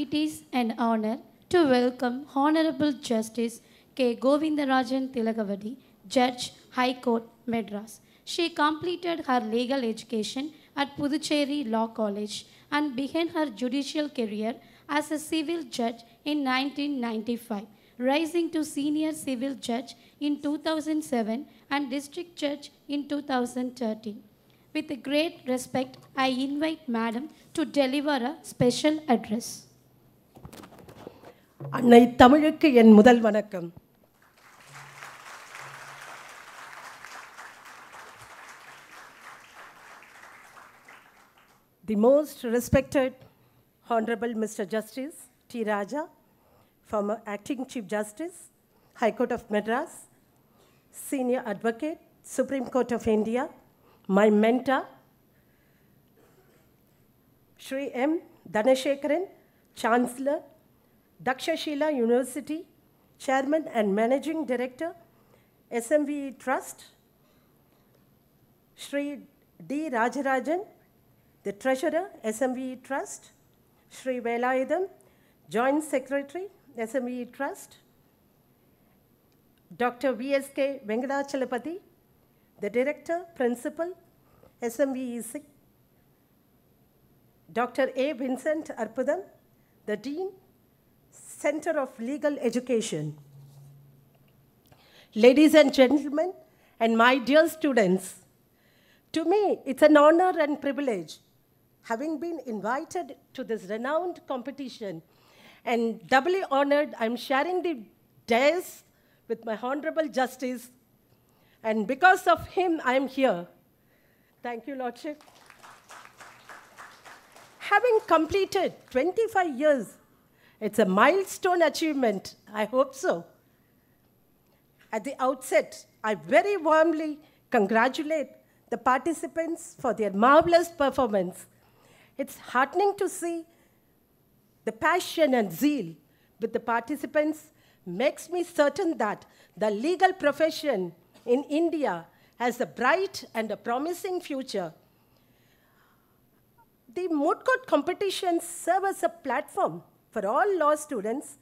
It is an honor to welcome Honorable Justice K. Govindarajan Tilakavadi, Judge, High Court, Madras. She completed her legal education at Puducherry Law College and began her judicial career as a civil judge in 1995, rising to senior civil judge in 2007 and district judge in 2013. With great respect, I invite Madam to deliver a special address. அன்னை தமிழுக்கு என் முதல் வணக்கம். The most respected Honorable Mr. Justice T. Raja, former Acting Chief Justice, High Court of Madras, Senior Advocate, Supreme Court of India, my mentor, Shri M. Dhanashekaran, Chancellor, Dakshashila University, Chairman and Managing Director, SMVE Trust, Shri D. Rajarajan, the Treasurer, SMVE Trust, Shri Velayudham, Joint Secretary, SMVE Trust, Dr. V.S.K. Venkatachalapati, the Director, Principal, SMVEC, Dr. A. Vincent Arpudam, the Dean, Center of Legal Education. Ladies and gentlemen, and my dear students, to me, it's an honor and privilege having been invited to this renowned competition, and doubly honored, I'm sharing the dais with my Honorable Justice, and because of him, I'm here. Thank you, Lordship. Having completed 25 years, it's a milestone achievement. I hope so. At the outset, I very warmly congratulate the participants for their marvelous performance. It's heartening to see the passion and zeal with the participants makes me certain that the legal profession in India has a bright and a promising future. The Moot Court competitions serve as a platform for all law students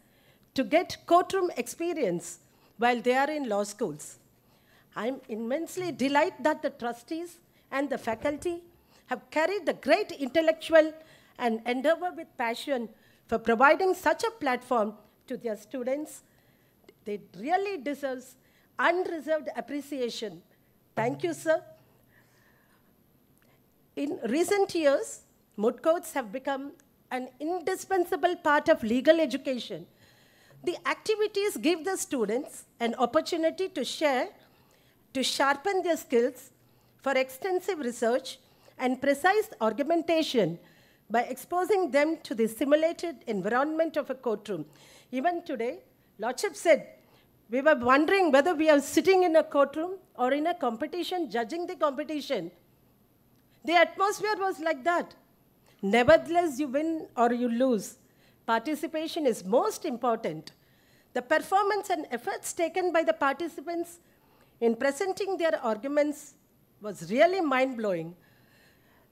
to get courtroom experience while they are in law schools. I'm immensely delighted that the trustees and the faculty have carried the great intellectual and endeavor with passion for providing such a platform to their students. They really deserve unreserved appreciation. Thank you, sir. In recent years, moot courts have become an indispensable part of legal education. The activities give the students an opportunity to share, to sharpen their skills for extensive research and precise argumentation by exposing them to the simulated environment of a courtroom. Even today, Lordship said, we were wondering whether we are sitting in a courtroom or in a competition, judging the competition. The atmosphere was like that. Nevertheless, you win or you lose. Participation is most important. The performance and efforts taken by the participants in presenting their arguments was really mind-blowing.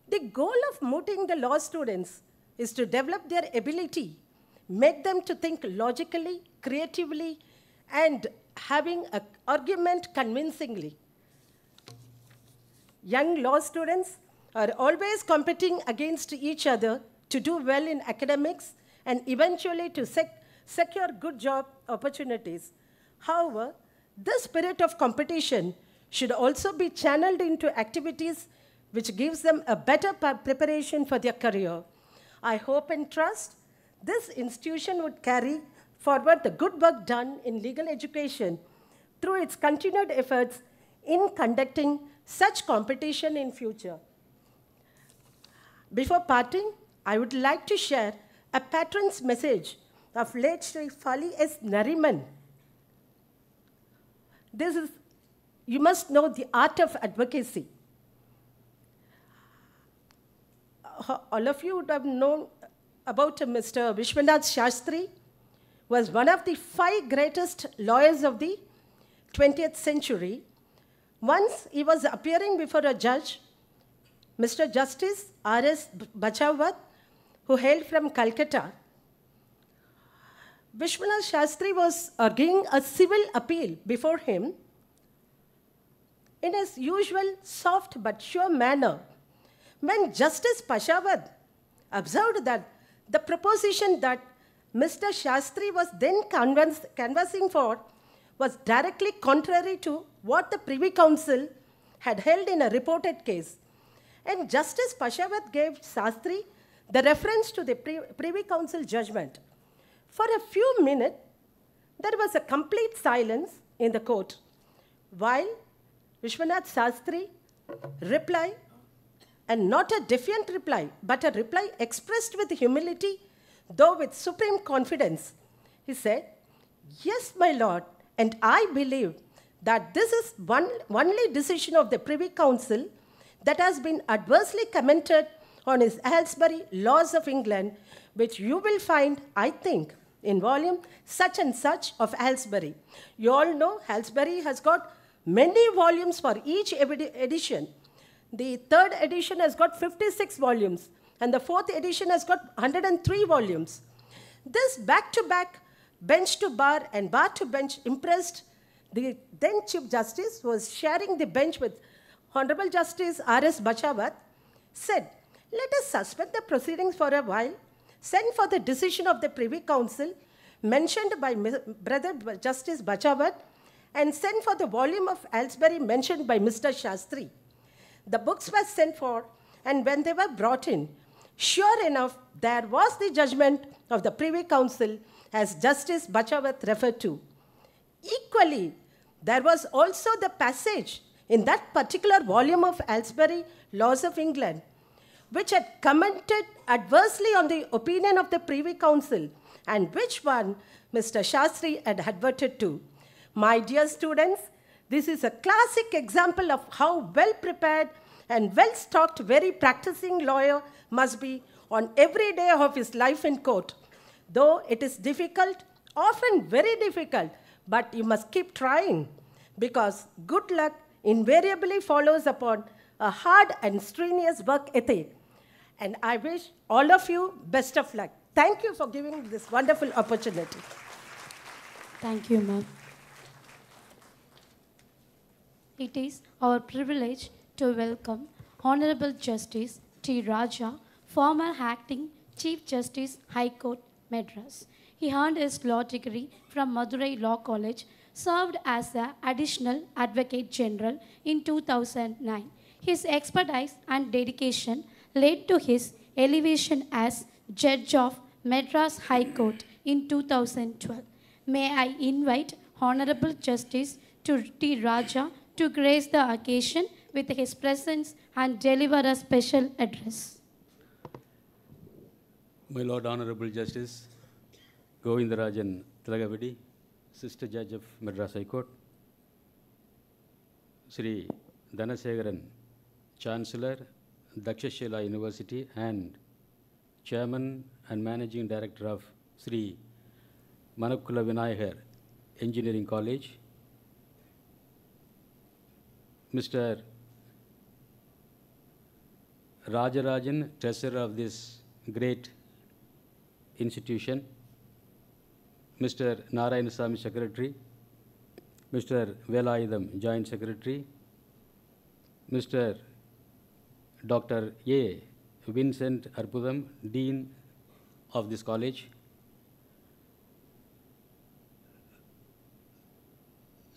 The goal of mooting the law students is to develop their ability, make them to think logically, creatively, and having an argument convincingly. Young law students are always competing against each other to do well in academics and eventually to secure good job opportunities. However, this spirit of competition should also be channeled into activities which gives them a better preparation for their career. I hope and trust this institution would carry forward the good work done in legal education through its continued efforts in conducting such competition in future. Before parting, I would like to share a patron's message of late Sri Fali S. Nariman. You must know the art of advocacy. All of you would have known about Mr. Vishwanath Shastri, was one of the 5 greatest lawyers of the 20th century. Once he was appearing before a judge, Mr. Justice R.S. Bachawat, who hailed from Calcutta. Vishwanath Shastri was arguing a civil appeal before him. In his usual soft but sure manner, when Justice Bachawat observed that the proposition that Mr. Shastri was then canvassing for was directly contrary to what the Privy Council had held in a reported case, and Justice Bachawat gave Shastri the reference to the Privy Council judgment. For a few minutes, there was a complete silence in the court, while Vishwanath Shastri replied, and not a defiant reply, but a reply expressed with humility, though with supreme confidence. He said, "Yes, my lord, and I believe that this is only decision of the Privy Council that has been adversely commented on his Aylesbury Laws of England, which you will find, I think, in volume such and such of Aylesbury." You all know Aylesbury has got many volumes for each edition. The 3rd edition has got 56 volumes, and the 4th edition has got 103 volumes. This back-to-back, bench-to-bar and bar-to-bench impressed the then Chief Justice, who was sharing the bench with Honorable Justice R.S. Bachawat, said, "Let us suspend the proceedings for a while, send for the decision of the Privy Council mentioned by Brother Justice Bachawat, and send for the volume of Aylesbury mentioned by Mr. Shastri." The books were sent for, and when they were brought in, sure enough, there was the judgment of the Privy Council as Justice Bachawat referred to. Equally, there was also the passage in that particular volume of Aylesbury Laws of England, which had commented adversely on the opinion of the Privy Council, and which one Mr. Shastri had adverted to. My dear students, this is a classic example of how well-prepared and well-stocked very practicing lawyer must be on every day of his life in court. Though it is difficult, often very difficult, but you must keep trying. because good luck invariably follows upon a hard and strenuous work ethic. And I wish all of you best of luck. Thank you for giving this wonderful opportunity. Thank you, ma'am. It is our privilege to welcome Honorable Justice T. Raja, former acting Chief Justice, High Court, Madras. He earned his law degree from Madurai Law College, served as an additional Advocate General in 2009. His expertise and dedication led to his elevation as Judge of Madras High Court in 2012. May I invite Honorable Justice T. Raja to grace the occasion with his presence and deliver a special address. My Lord Honorable Justice Govindarajan Tilagavadi, Sister Judge of Madras High Court, Sri Dhanasegaran, Chancellor, Dakshashila University and Chairman and Managing Director of Sri Manakula Vinayagar Engineering College, Mr. Rajarajan, Treasurer of this great institution, Mr. Narayanasamy, Secretary, Mr. Velayudham, Joint Secretary, Mr. Dr. A. Vincent Arpudam, Dean of this college,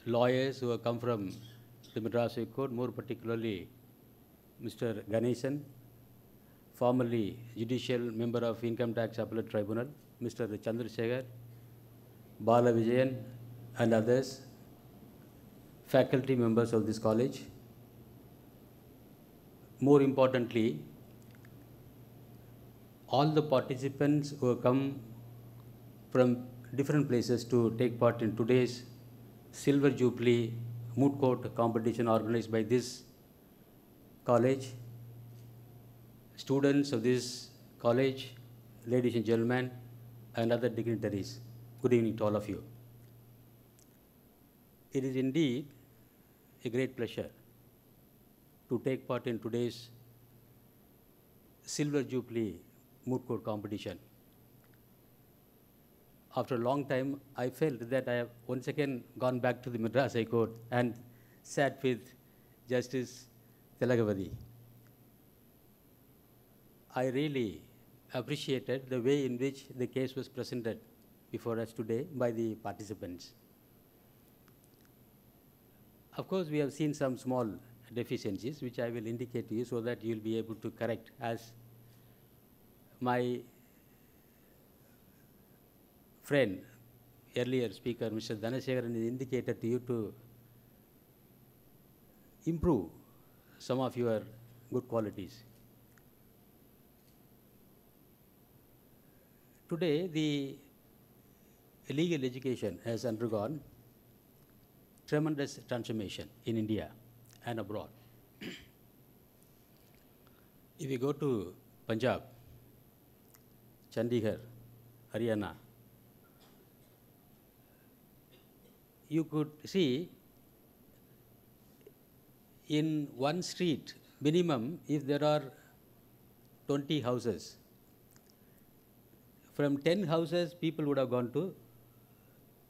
lawyers who have come from the Madras High Court, more particularly Mr. Ganesan, formerly Judicial Member of Income Tax Appellate Tribunal, Mr. Chandrasekhar, Bala Vijayan and others, faculty members of this college. More importantly, all the participants who have come from different places to take part in today's Silver Jubilee Moot Court competition organized by this college, students of this college, ladies and gentlemen, and other dignitaries. Good evening to all of you. It is indeed a great pleasure to take part in today's Silver Jubilee Moot Court competition. After a long time, I felt that I have once again gone back to the Madras High Court and sat with Justice Tilagavadi. I really appreciated the way in which the case was presented before us today by the participants. Of course, we have seen some small deficiencies, which I will indicate to you so that you will be able to correct, as my friend, earlier speaker, Mr. Dhanasegaran, has indicated to you to improve some of your good qualities. Today, the legal education has undergone tremendous transformation in India and abroad. If you go to Punjab, Chandigarh, Haryana, you could see in one street, minimum, if there are 20 houses, from 10 houses, people would have gone to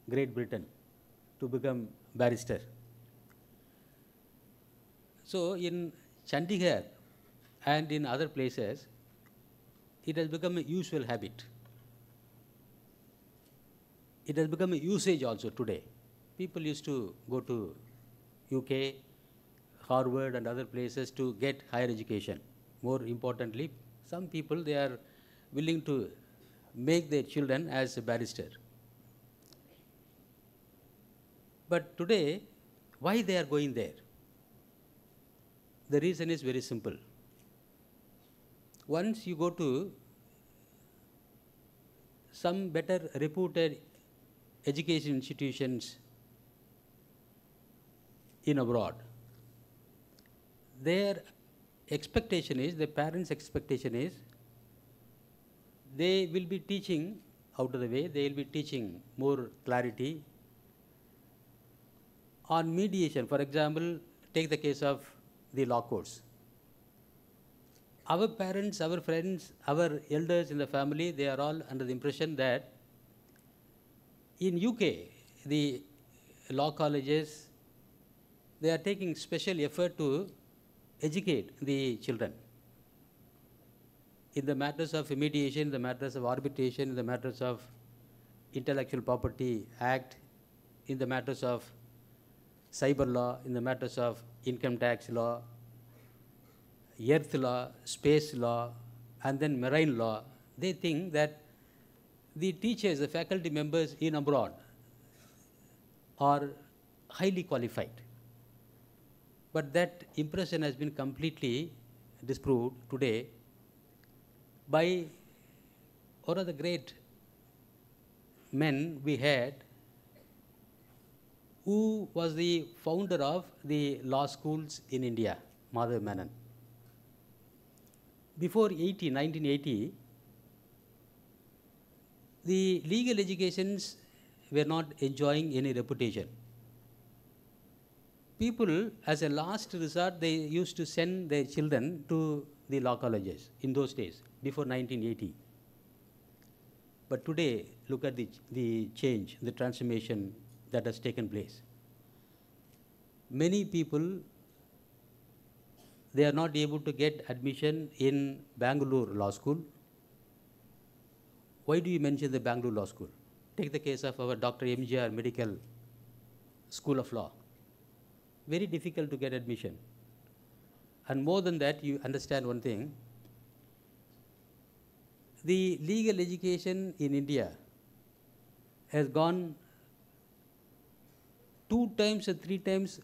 Great Britain to become barrister. So in Chandigarh and in other places, it has become a usual habit. It has become a usage also today. People used to go to UK, Harvard and other places to get higher education. More importantly, some people, they are willing to make their children as a barrister. But today, why they are going there? The reason is very simple. Once you go to some better reputed education institutions in abroad, their expectation is, the parents' expectation is, they will be teaching out of the way, they will be teaching more clarity on mediation. For example, take the case of the law courts. Our parents, our friends, our elders in the family, they are all under the impression that in UK, the law colleges, they are taking special effort to educate the children in the matters of mediation, in the matters of arbitration, in the matters of Intellectual Property Act, in the matters of cyber law, in the matters of income tax law, earth law, space law, and then marine law. They think that the teachers, the faculty members in abroad are highly qualified. But that impression has been completely disproved today by one of the great men we had, who was the founder of the law schools in India, Madhav Menon. Before 1980, the legal educations were not enjoying any reputation. People, as a last resort, they used to send their children to the law colleges in those days, before 1980. But today, look at the change, the transformation that has taken place. Many people, they are not able to get admission in Bangalore Law School. Why do you mention the Bangalore Law School? Take the case of our Dr. MGR Medical School of Law. Very difficult to get admission. And more than that, you understand one thing. The legal education in India has gone 2 times or 3 times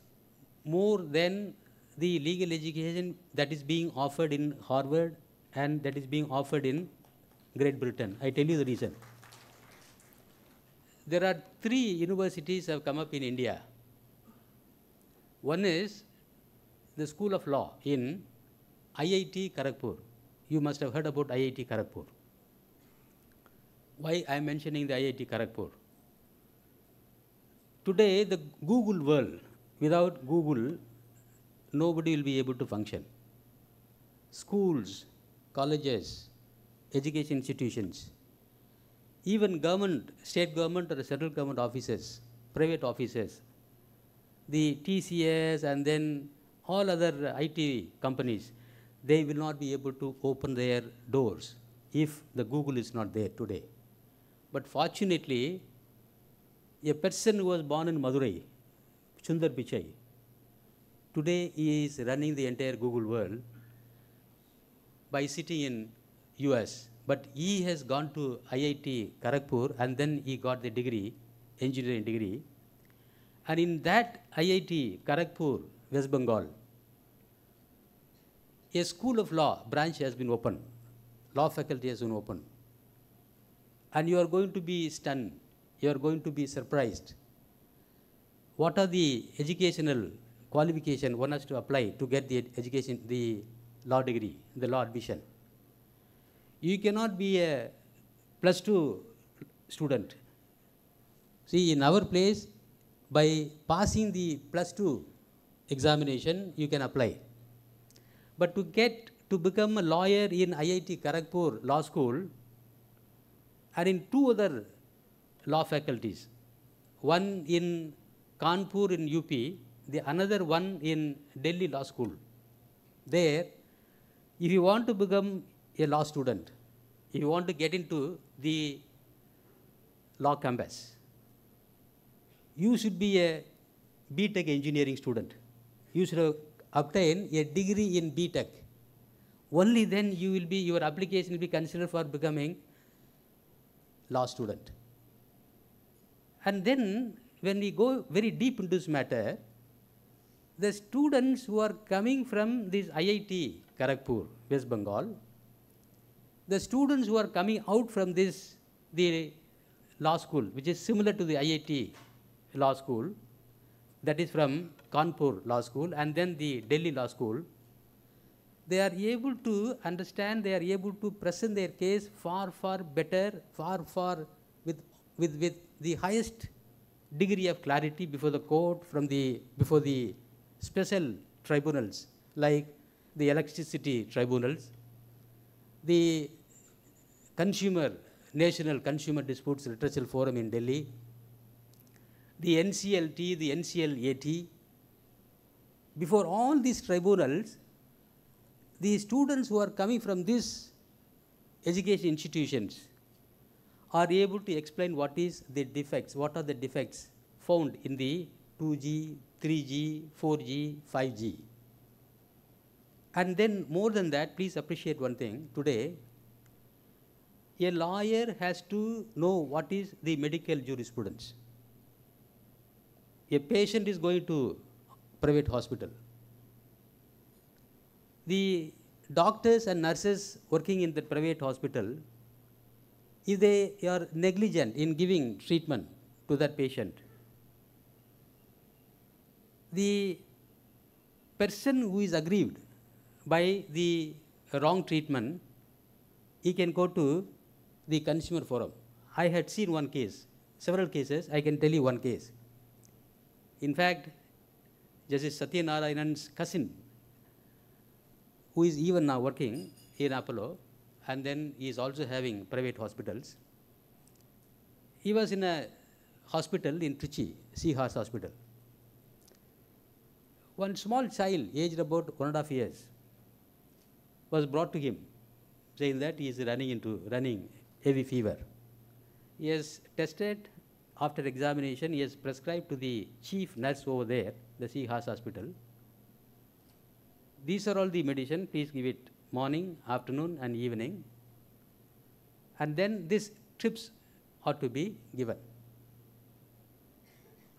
more than the legal education that is being offered in Harvard and that is being offered in Great Britain. I tell you the reason. There are 3 universities have come up in India. One is the School of Law in IIT Kharagpur. You must have heard about IIT Kharagpur. Why I am mentioning the IIT Kharagpur? Today, the Google world, without Google, nobody will be able to function. Schools, colleges, education institutions, even government, state government or central government offices, private offices, the TCS and then all other IT companies, they will not be able to open their doors if the Google is not there today. But fortunately, a person who was born in Madurai, Sundar Pichai, today he is running the entire Google world by sitting in US. But he has gone to IIT Kharagpur and then he got the degree, engineering degree. And in that IIT Kharagpur, West Bengal, a school of law branch has been opened. Law faculty has been opened. And you are going to be stunned. You are going to be surprised. What are the educational qualifications one has to apply to get the education, the law degree, the law admission? You cannot be a +2 student. See, in our place, by passing the +2 examination, you can apply. But to become a lawyer in IIT Kharagpur Law School and in 2 other law faculties, one in Kanpur in UP, the another one in Delhi Law School. There, if you want to become a law student, if you want to get into the law campus, you should be a BTech engineering student. You should obtain a degree in BTech. Only then your application will be considered for becoming law student. And then when we go very deep into this matter, the students who are coming from this IIT Kharagpur, West Bengal, the students who are coming out from the law school, which is similar to the IIT Law School, that is from Kanpur Law School and then the Delhi Law School, they are able to understand, they are able to present their case far, far better, far with the highest degree of clarity before the court before the special tribunals like the electricity tribunals, the National Consumer Disputes Redressal Forum in Delhi, the NCLT, the NCLAT. Before all these tribunals, the students who are coming from these education institutions are able to explain what are the defects found in the 2G, 3G, 4G, 5G. And then more than that, please appreciate one thing. Today, a lawyer has to know what is the medical jurisprudence. A patient is going to private hospital. The doctors and nurses working in the private hospital, if they are negligent in giving treatment to that patient, the person who is aggrieved by the wrong treatment, he can go to the consumer forum. I had seen one case, several cases. I can tell you one case. In fact, Justice Satyanarayanan's cousin, who is even now working in Apollo, and then he is also having private hospitals. He was in a hospital in Trichy, Seahorse Hospital. One small child, aged about 1.5 years, was brought to him, saying that he is running heavy fever. He has tested. After examination, he has prescribed to the chief nurse over there, the Seahorse Hospital. These are all the medicine. Please give it morning, afternoon, and evening. And then these trips are to be given.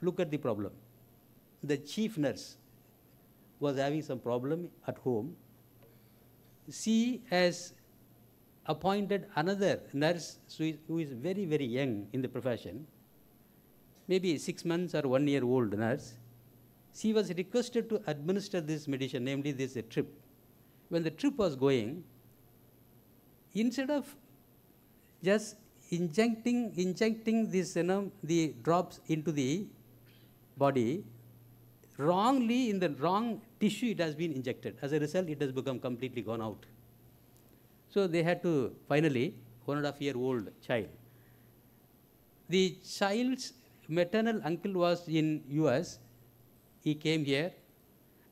Look at the problem. The chief nurse was having some problem at home. She has appointed another nurse who is very, very young in the profession, maybe 6 months or 1 year old nurse. She was requested to administer this medicine, namely this trip. When the trip was going, instead of just injecting this, the drops into the body, wrongly in the wrong tissue it has been injected. As a result, it has become completely gone out. So they had to finally, 1.5-year-old child. The child's maternal uncle was in US. He came here,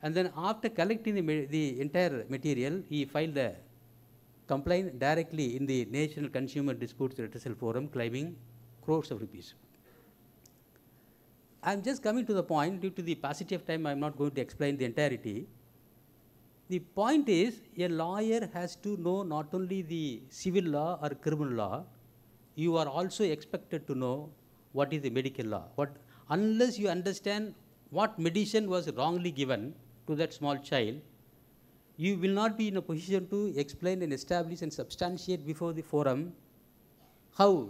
and then after collecting the entire material, he filed a complaint directly in the National Consumer Disputes Redressal Forum, claiming crores of rupees. I am just coming to the point. Due to the paucity of time, I am not going to explain the entirety. The point is, a lawyer has to know not only the civil law or criminal law, you are also expected to know what is the medical law. Unless you understand what medicine was wrongly given to that small child, you will not be in a position to explain and establish and substantiate before the forum how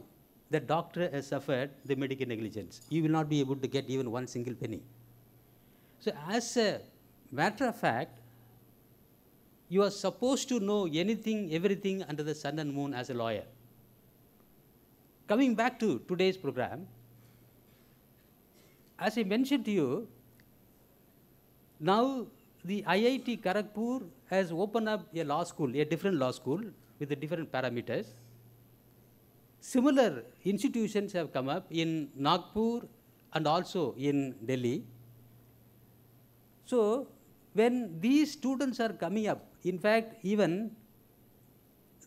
the doctor has suffered the medical negligence. You will not be able to get even one single penny. So as a matter of fact, you are supposed to know anything, everything under the sun and moon as a lawyer. Coming back to today's program, as I mentioned to you, now the IIT Kharagpur has opened up a law school, a different law school with the different parameters. Similar institutions have come up in Nagpur and also in Delhi. So when these students are coming up, in fact, even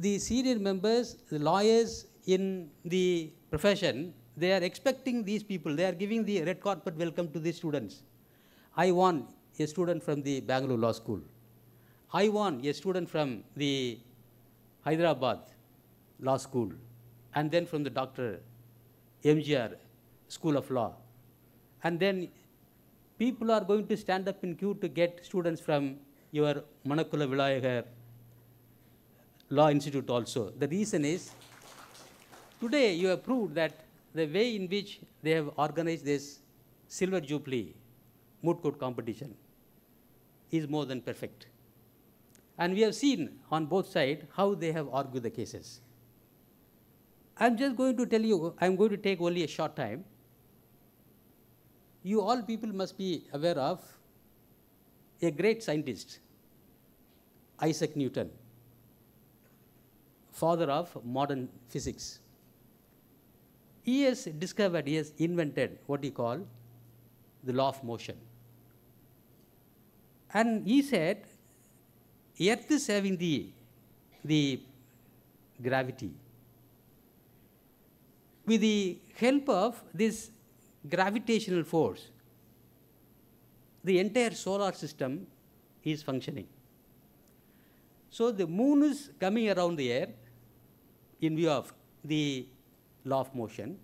the senior members, the lawyers in the profession, they are expecting these people, they are giving the red carpet welcome to these students. I want a student from the Bangalore Law School. I want a student from the Hyderabad Law School, and then from the Dr. MGR School of Law. And then people are going to stand up in queue to get students from your Manakula Vilayakar Law Institute also. The reason is, today you have proved that the way in which they have organized this Silver Jubilee Moot court competition is more than perfect. And we have seen on both sides how they have argued the cases. I'm just going to tell you, I'm going to take only a short time. you all people must be aware of a great scientist, Isaac Newton, father of modern physics. He has discovered, he has invented what he call the law of motion. And he said, Earth is having the gravity. With the help of this gravitational force, the entire solar system is functioning. So the moon is coming around the earth in view of the law of motion.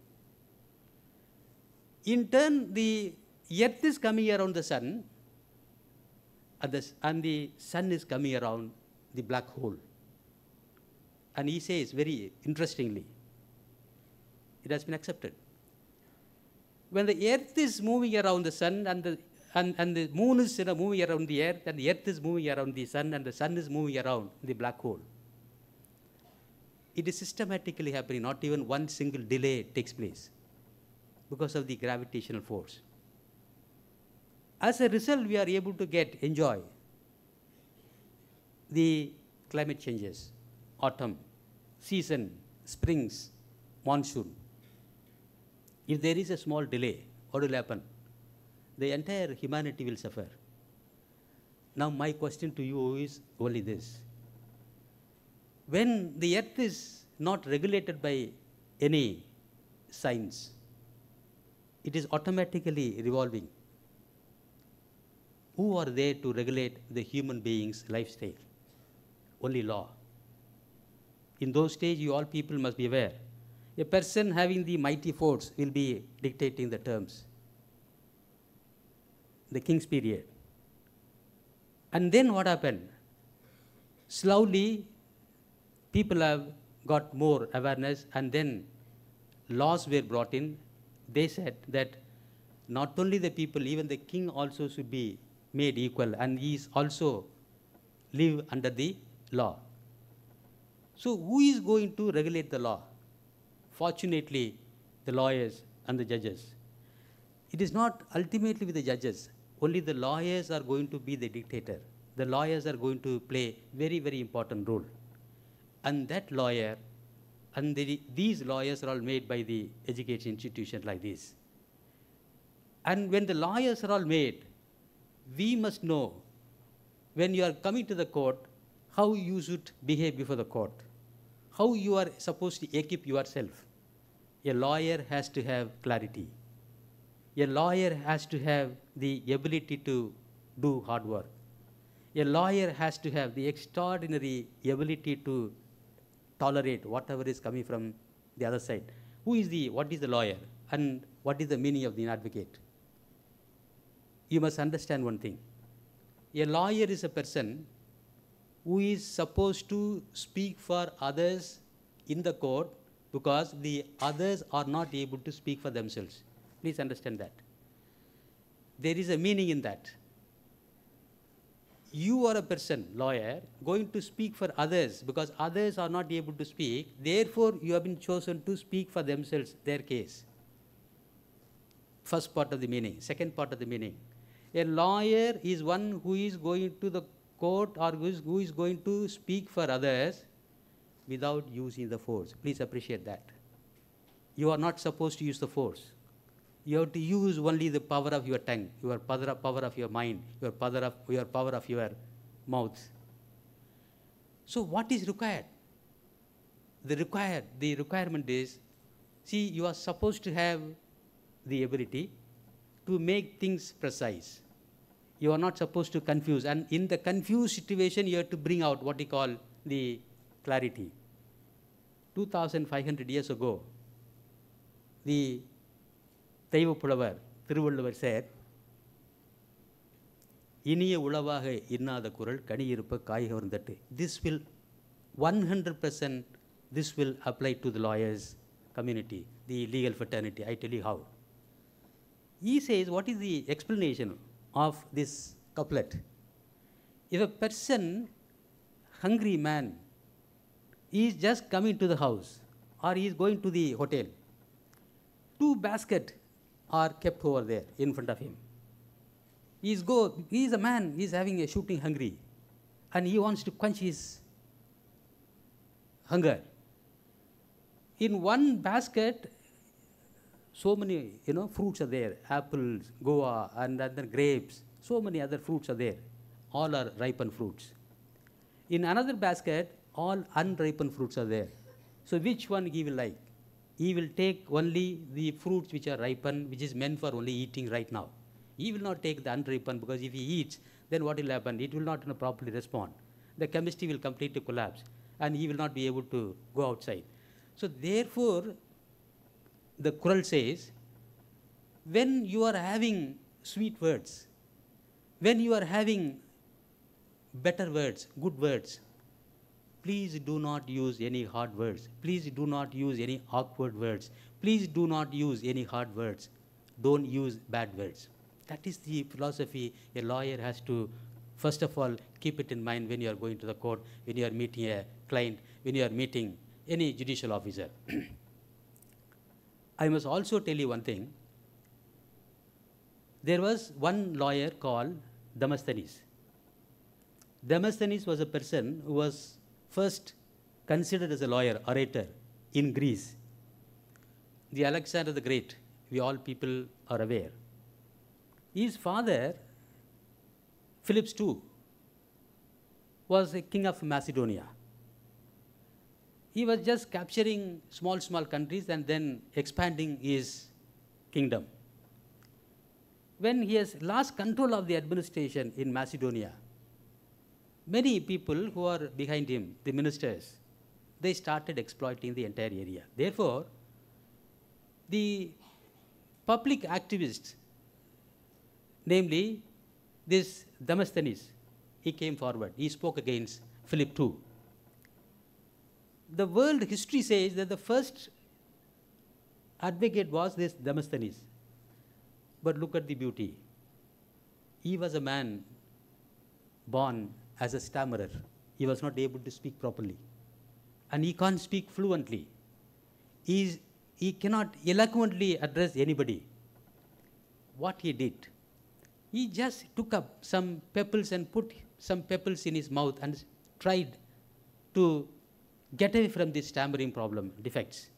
In turn, the earth is coming around the sun, and the sun is coming around the black hole. And he says very interestingly, it has been accepted. When the earth is moving around the sun and the moon is moving around the earth, and the earth is moving around the sun, and the sun is moving around the black hole, it is systematically happening. Not even one single delay takes place because of the gravitational force. As a result, we are able to enjoy the climate changes, autumn, season, springs, monsoon. If there is a small delay, what will happen? The entire humanity will suffer. Now my question to you is only this. When the earth is not regulated by any science, it is automatically revolving. Who are there to regulate the human being's lifestyle? Only law. In those days, you all people must be aware. A person having the mighty force will be dictating the terms. The king's period. And then what happened? Slowly, people have got more awareness, and then laws were brought in. They said that not only the people, even the king also should be made equal, and he is also live under the law. So who is going to regulate the law? Fortunately, the lawyers and the judges. It is not ultimately with the judges. Only the lawyers are going to be the dictator. The lawyers are going to play very, very important role. And that lawyer, and these lawyers are all made by the education institution like this. And when the lawyers are all made, we must know, when you are coming to the court, how you should behave before the court, how you are supposed to equip yourself. A lawyer has to have clarity. A lawyer has to have the ability to do hard work. A lawyer has to have the extraordinary ability to tolerate whatever is coming from the other side. What is the lawyer, and what is the meaning of the advocate? You must understand one thing. A lawyer is a person who is supposed to speak for others in the court because the others are not able to speak for themselves. Please understand that. There is a meaning in that. You are a person, lawyer, going to speak for others because others are not able to speak. Therefore, you have been chosen to speak for themselves, their case. First part of the meaning. Second part of the meaning. A lawyer is one who is going to the court or who is going to speak for others without using the force. Please appreciate that. You are not supposed to use the force. You have to use only the power of your tongue, your power of your mind, your power of your mouth. So what is required? The requirement is, see, you are supposed to have the ability to make things precise. You are not supposed to confuse. And in the confused situation, you have to bring out what we call the clarity. 2,500 years ago, the தெய்வப்புலவர் Thiruvalluvar said, இனிய உளவாக இன்னாத குரல் கனியிருப்ப காய் கவர்ந்தட்டு. This will 100% this will apply to the lawyers community, the legal fraternity. I tell you how. He says, what is the explanation of this couplet? If a person, hungry man, is just coming to the house or he is going to the hotel, 2 baskets are kept over there in front of him. He is a man, he is having a shooting hungry, and he wants to quench his hunger. In one basket, so many fruits are there, apples, guava, and other grapes, so many other fruits are there. All are ripened fruits. In another basket, all unripened fruits are there. So which one he will like? He will take only the fruits which are ripened, which is meant for only eating right now. He will not take the unripened, because if he eats, then what will happen? It will not properly respond. The chemistry will completely collapse, and he will not be able to go outside. So therefore, the Quran says, when you are having sweet words, when you are having better words, good words, please do not use any hard words. Please do not use any awkward words. Please do not use any hard words. Don't use bad words. That is the philosophy a lawyer has to, first of all, keep it in mind when you are going to the court, when you are meeting a client, when you are meeting any judicial officer. I must also tell you one thing. There was one lawyer called Demosthenes. Demosthenes was a person who was first considered as a lawyer, orator in Greece. The Alexander the Great, we all people are aware. His father, Philip II, was a king of Macedonia. He was just capturing small countries and then expanding his kingdom. When he has lost control of the administration in Macedonia, many people who are behind him, the ministers, they started exploiting the entire area. Therefore, the public activists, namely this Demosthenes, he came forward. He spoke against Philip II. The world history says that the first advocate was this Demosthenes. But look at the beauty. He was a man born as a stammerer. He was not able to speak properly. And he can't speak fluently. He cannot eloquently address anybody. What he did, he just took up some pebbles and put some pebbles in his mouth and tried to get away from this stammering problem, defects.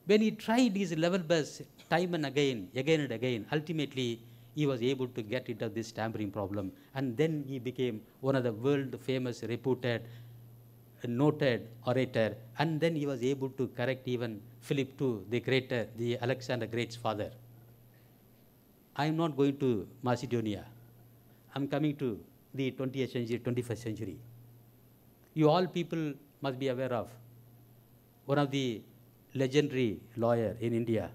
When he tried his level best time and again and again, ultimately he was able to get rid of this stammering problem. And then he became one of the world famous, reputed, noted orator. And then he was able to correct even Philip II, the greater, the Alexander Great's father. I am not going to Macedonia. I am coming to the 20th century, 21st century. You all people must be aware of one of the legendary lawyer in India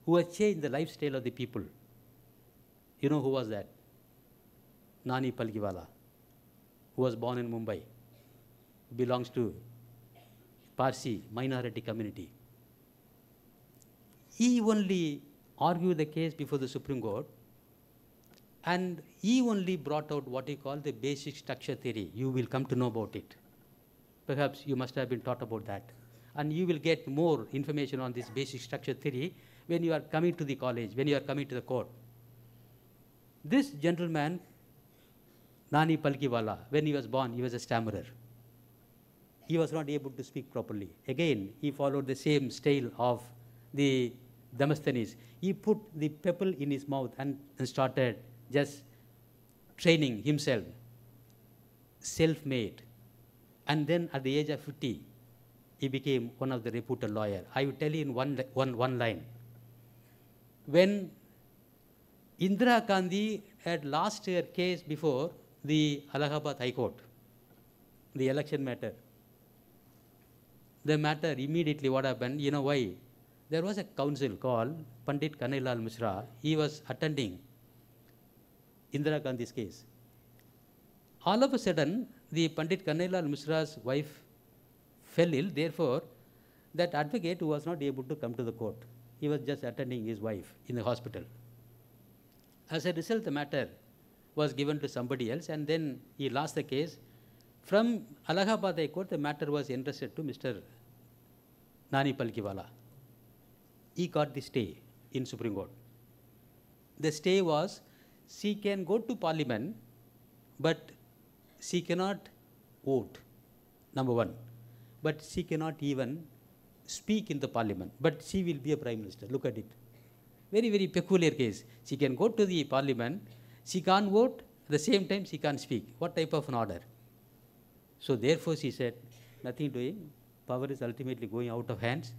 who has changed the lifestyle of the people. You know who was that? Nani Palgiwala, who was born in Mumbai, belongs to Parsi minority community. He only argued the case before the Supreme Court, and he only brought out what he called the basic structure theory. You will come to know about it. Perhaps you must have been taught about that. And you will get more information on this basic structure theory when you are coming to the college, when you are coming to the court. This gentleman, Nani Palgiwala, when he was born, he was a stammerer. He was not able to speak properly. Again, he followed the same style of the Demosthenes. He put the pebble in his mouth and started just training himself, self-made. And then at the age of 50, he became one of the reputed lawyers. I will tell you in one line. When Indira Gandhi had lost her case before the Allahabad High Court, the election matter, the matter immediately what happened, you know why? There was a council called Pandit Kanhaiyalal Mishra. He was attending Indira Gandhi's case. All of a sudden, the Pandit Kanhaiyalal Mishra's wife fell ill. Therefore, that advocate was not able to come to the court. He was just attending his wife in the hospital. As a result, the matter was given to somebody else, and then he lost the case. From Allahabad High Court, the matter was entrusted to Mr. Nani Palgiwala. He got the stay. in Supreme Court. The stay was she can go to Parliament, but she cannot vote, number one. But she cannot even speak in the Parliament, but she will be a Prime Minister. Look at it. Very, very peculiar case. She can go to the Parliament, she can't vote, at the same time she can't speak. What type of an order? So therefore she said, nothing doing, power is ultimately going out of hands.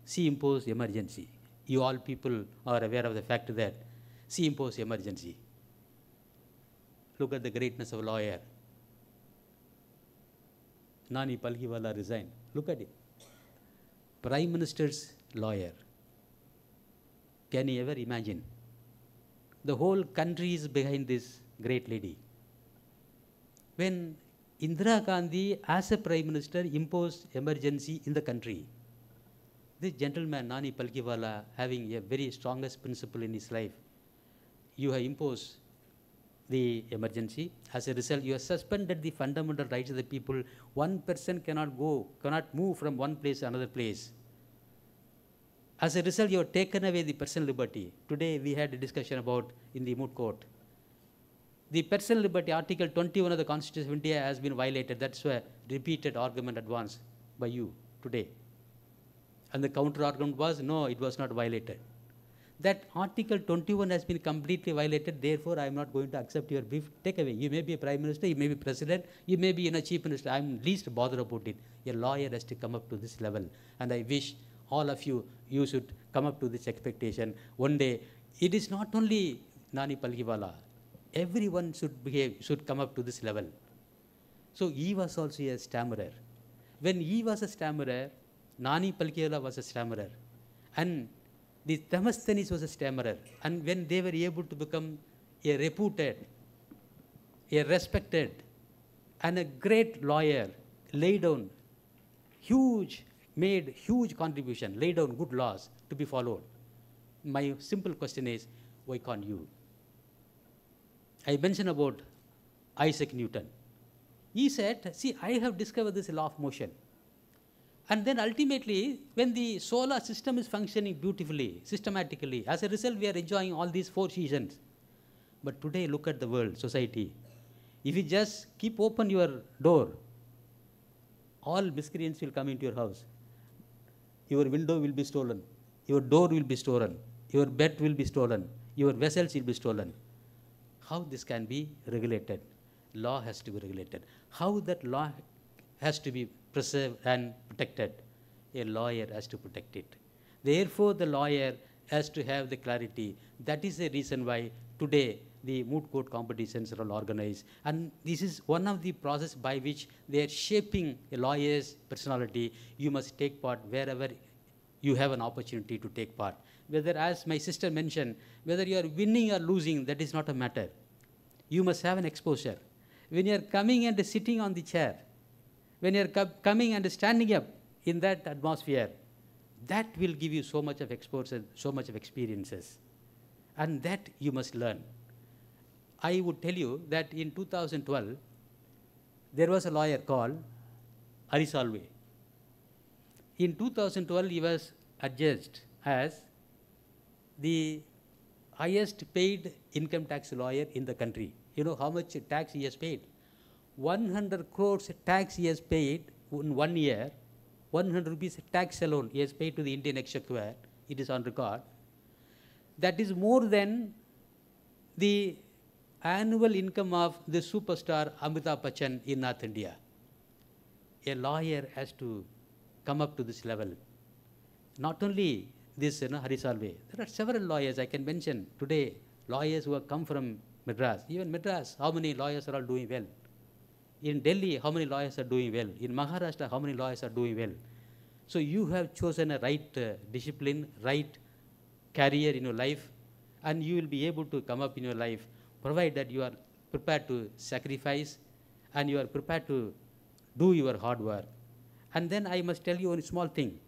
She imposed emergency. You all people are aware of the fact that she imposed emergency. Look at the greatness of a lawyer. Nani Palgiwala resigned. Look at it. Prime Minister's lawyer. Can you ever imagine? The whole country is behind this great lady. When Indira Gandhi, as a Prime Minister, imposed emergency in the country, this gentleman, Nani Palgiwala, having a very strongest principle in his life, you have imposed the emergency. As a result, you have suspended the fundamental rights of the people. One person cannot move from one place to another place. As a result, you have taken away the personal liberty. Today, we had a discussion about in the Moot court. The personal liberty, Article 21 of the Constitution of India has been violated. That's a repeated argument advanced by you today. And the counter argument was, no, it was not violated. That Article 21 has been completely violated, therefore I am not going to accept your brief. Take away. You may be a Prime Minister, you may be President, you may be Chief Minister. I am least bothered about it. A lawyer has to come up to this level. And I wish all of you, you should come up to this expectation. One day, it is not only Nani Palgiwala. Everyone should come up to this level. So he was also a stammerer. When he was a stammerer, Nani Palgiwala was a stammerer. And the Demosthenes was a stammerer. And when they were able to become a reputed, a respected, and a great lawyer, made huge contribution, laid down good laws to be followed. My simple question is, why can't you? I mentioned about Isaac Newton. He said, see, I have discovered this law of motion. And then ultimately, when the solar system is functioning beautifully, systematically, as a result, we are enjoying all these 4 seasons. But today, look at the world, society. If you just keep open your door, all miscreants will come into your house. Your window will be stolen. Your door will be stolen. Your bed will be stolen. Your vessels will be stolen. How this can be regulated? Law has to be regulated. How that law has to be preserved and protected? A lawyer has to protect it. Therefore, the lawyer has to have the clarity. That is the reason why today the moot court competitions are all organized. And this is one of the process by which they are shaping a lawyer's personality. You must take part wherever you have an opportunity to take part. Whether, as my sister mentioned, whether you are winning or losing, that is not a matter. You must have an exposure. When you are coming and sitting on the chair, when you are coming and standing up in that atmosphere, that will give you so much of exposure, so much of experiences. And that you must learn. I would tell you that in 2012, there was a lawyer called Arisalve. In 2012, he was adjudged as the highest paid income tax lawyer in the country. You know how much tax he has paid? 100 crores tax he has paid in 1 year. 100 rupees tax alone he has paid to the Indian Exchequer. It is on record. That is more than the annual income of the superstar Amitabh Bachchan in North India. A lawyer has to come up to this level. Not only this, Harisalve. There are several lawyers I can mention today, lawyers who have come from Madras. Even Madras, how many lawyers are all doing well? In Delhi, how many lawyers are doing well? In Maharashtra, how many lawyers are doing well? So you have chosen a right discipline, right career in your life, and you will be able to come up in your life, provided that you are prepared to sacrifice and you are prepared to do your hard work. And then I must tell you one small thing.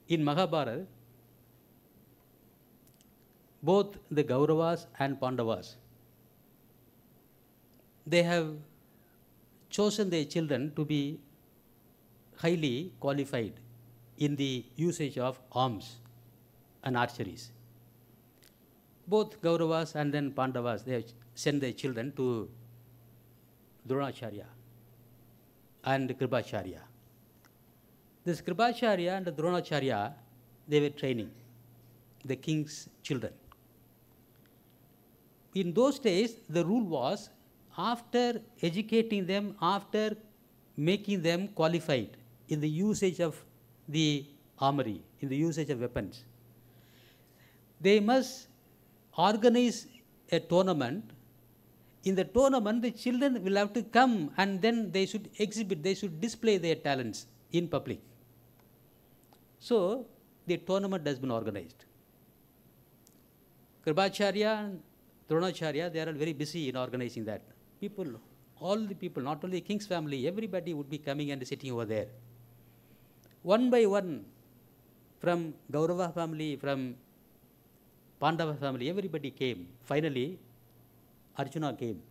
In Mahabharata, both the Kauravas and Pandavas, they have chosen their children to be highly qualified in the usage of arms. and archeries. Both Kauravas and then Pandavas, they sent their children to Dronacharya and Kripacharya. This Kripacharya and Dronacharya, they were training the king's children. In those days, the rule was, after educating them, after making them qualified in the usage of the armory, in the usage of weapons, they must organize a tournament. In the tournament, the children will have to come and then they should exhibit, they should display their talents in public. So, the tournament has been organized. Kripacharya and Dronacharya, they are all very busy in organizing that. People, all the people, not only the king's family, everybody would be coming and sitting over there. One by one, from Kaurava family, from Pandava family, everybody came. Finally, Arjuna came.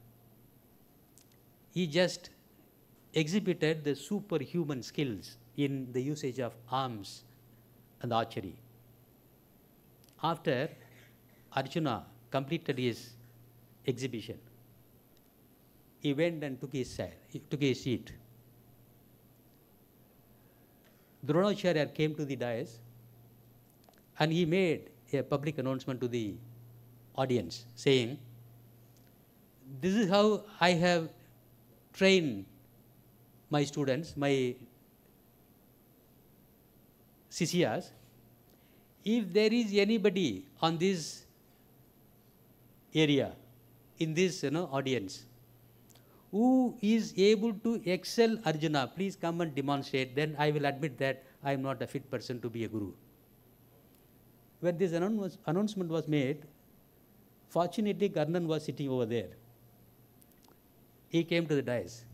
He just exhibited the superhuman skills in the usage of arms and archery. After Arjuna completed his exhibition, he went and took his seat. Dronacharya came to the dais and he made a public announcement to the audience saying, "This is how I have trained my students, my Sishyas. If there is anybody on this area, in this audience, who is able to excel Arjuna, please come and demonstrate, then I will admit that I am not a fit person to be a guru." When this announcement was made, fortunately Karnan was sitting over there. He came to the dais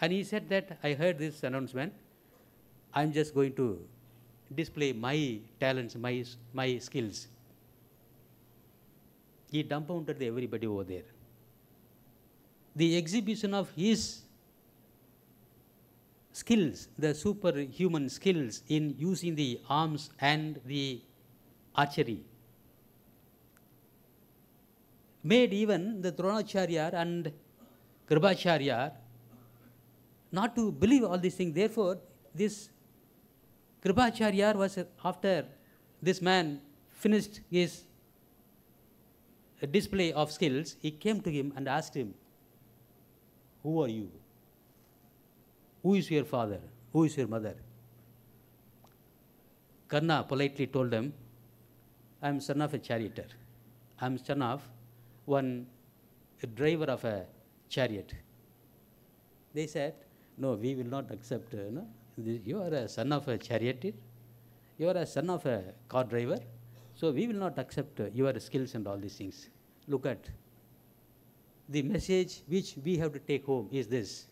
and he said that, "I heard this announcement, I am just going to display my talents, my skills." He dumbfounded everybody over there. The exhibition of his skills, the superhuman skills in using the arms and the archery, made even the Dronacharya and Kripacharya not to believe all these things. Therefore, this Kripacharya was, after this man finished his display of skills, he came to him and asked him, "Who are you? Who is your father? Who is your mother?" Karna politely told him, "I am son of a charioteer. I am son of a driver of a chariot." They said, "No, we will not accept. You are a son of a charioteer. You are a son of a car driver. So we will not accept your skills and all these things." Look at the message which we have to take home is this.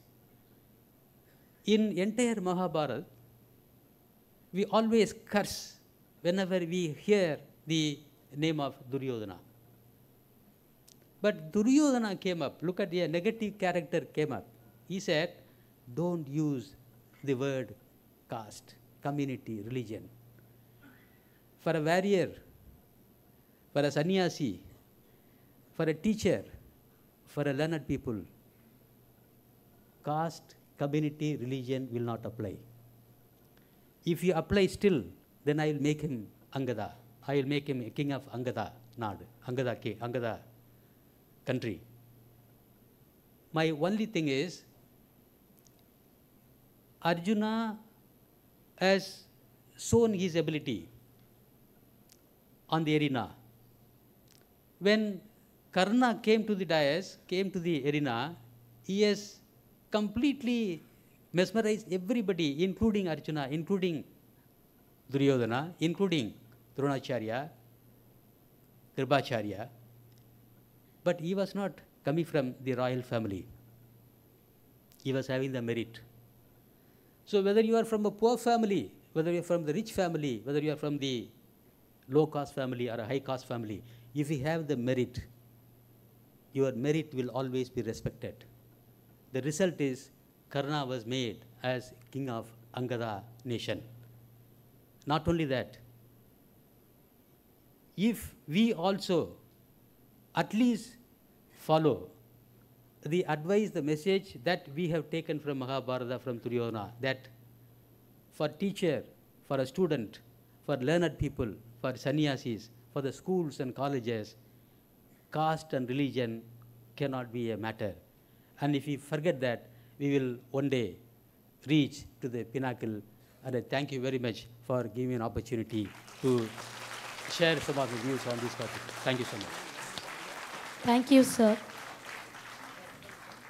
In entire Mahabharata, we always curse whenever we hear the name of Duryodhana. But Duryodhana came up. Look at the negative character came up. He said, "Don't use the word caste, community, religion. For a warrior, for a sannyasi, for a teacher, for a learned people, caste, community, religion will not apply. If you apply still, then I will make him Angada. I will make him a king of Angada Nadu, Angada country. My only thing is, Arjuna has shown his ability on the arena. When Karna came to the dais, came to the arena, he has completely mesmerized everybody, including Arjuna, including Duryodhana, including Dronacharya, Kripacharya. But he was not coming from the royal family. He was having the merit. So whether you are from a poor family, whether you are from the rich family, whether you are from the low caste family or a high caste family, if you have the merit, your merit will always be respected. The result is Karna was made as king of Angada nation. Not only that, if we also at least follow the advice, the message that we have taken from Mahabharata, from Duryodhana, that for teacher, for a student, for learned people, for sannyasis, for the schools and colleges, caste and religion cannot be a matter. And if we forget that, we will one day reach to the pinnacle. And I thank you very much for giving me an opportunity to share some of the views on this topic. Thank you so much. Thank you, sir.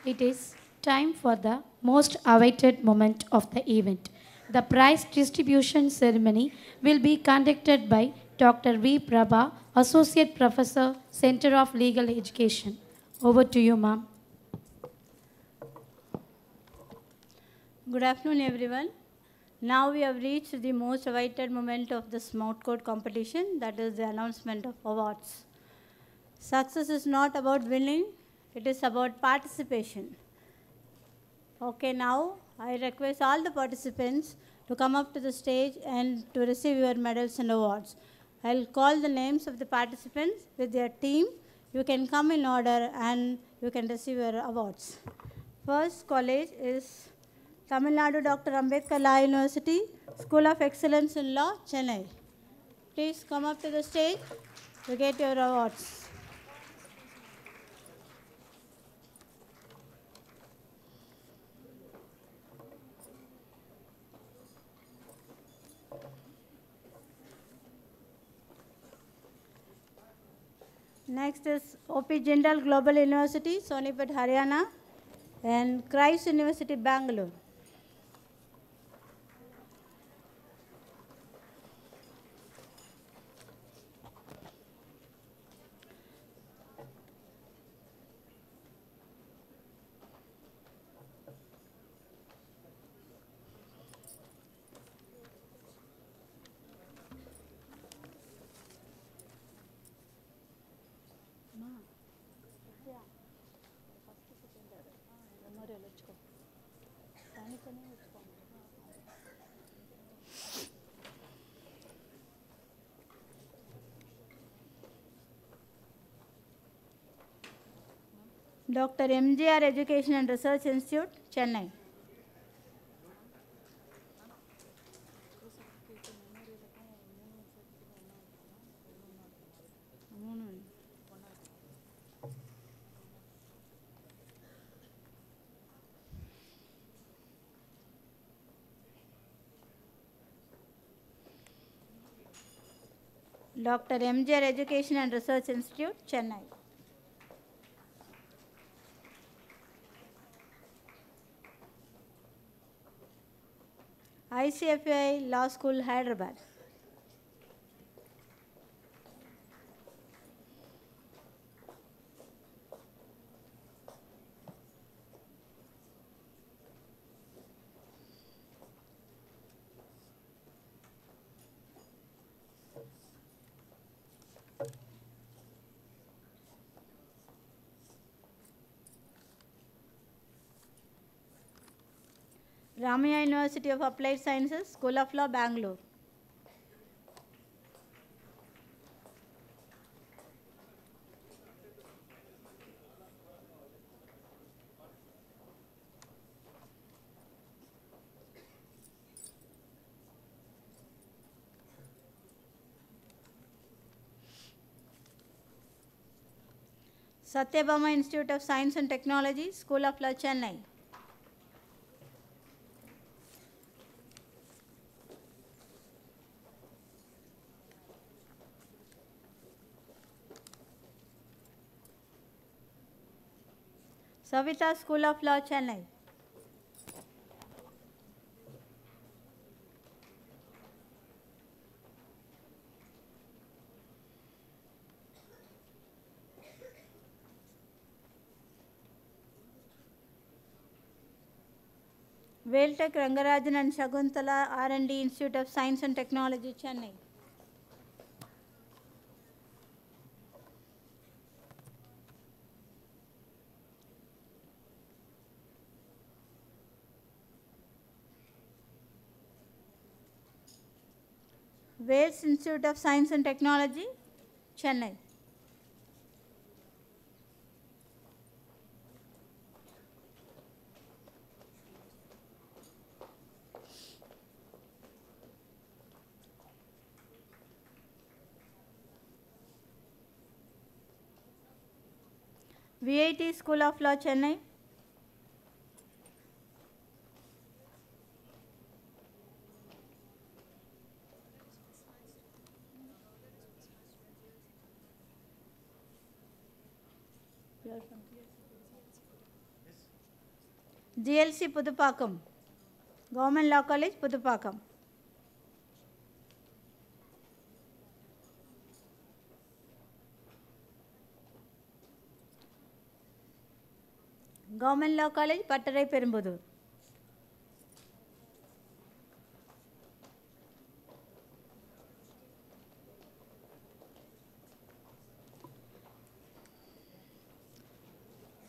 It is time for the most awaited moment of the event. The prize distribution ceremony will be conducted by Dr. V. Prabha, Associate Professor, Center of Legal Education. Over to you, ma'am. Good afternoon, everyone. Now we have reached the most awaited moment of this Moot Court competition, that is the announcement of awards. Success is not about winning, it is about participation. Okay, now I request all the participants to come up to the stage and to receive your medals and awards. I'll call the names of the participants with their team. You can come in order and you can receive your awards. First college is Tamil Nadu Dr. Ambedkar Law University, School of Excellence in Law, Chennai. Please come up to the stage to get your awards. Next is OP Jindal Global University, Sonipat, Haryana, and Christ University, Bangalore. Dr. MGR Education and Research Institute, Chennai. Dr. MGR Education and Research Institute, Chennai. ICFI Law School, Hyderabad. Ramaya University of Applied Sciences, School of Law, Bangalore. Satyabama Institute of Science and Technology, School of Law, Chennai. Savita School of Law, Chennai. Veltech Rangarajan and Shakuntala R&D Institute of Science and Technology, Chennai. Wales Institute of Science and Technology, Chennai. VIT School of Law, Chennai. GLC Pudupakam, Government Law College, Pudupakam. Government Law College, Pattarai Perumbudur.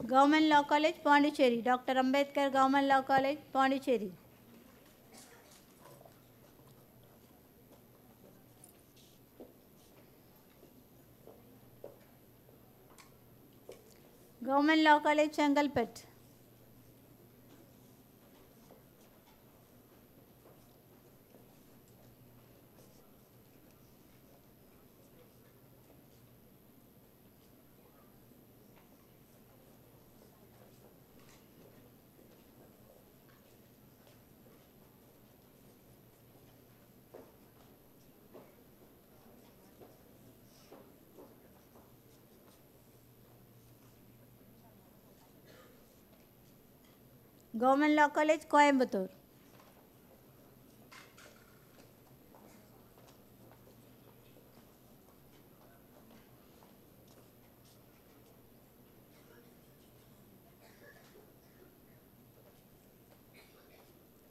Government Law College, Pondicherry, Dr. Ambedkar Government Law College, Pondicherry. Government Law College, Chengalpet. Government Law College, Coimbatore.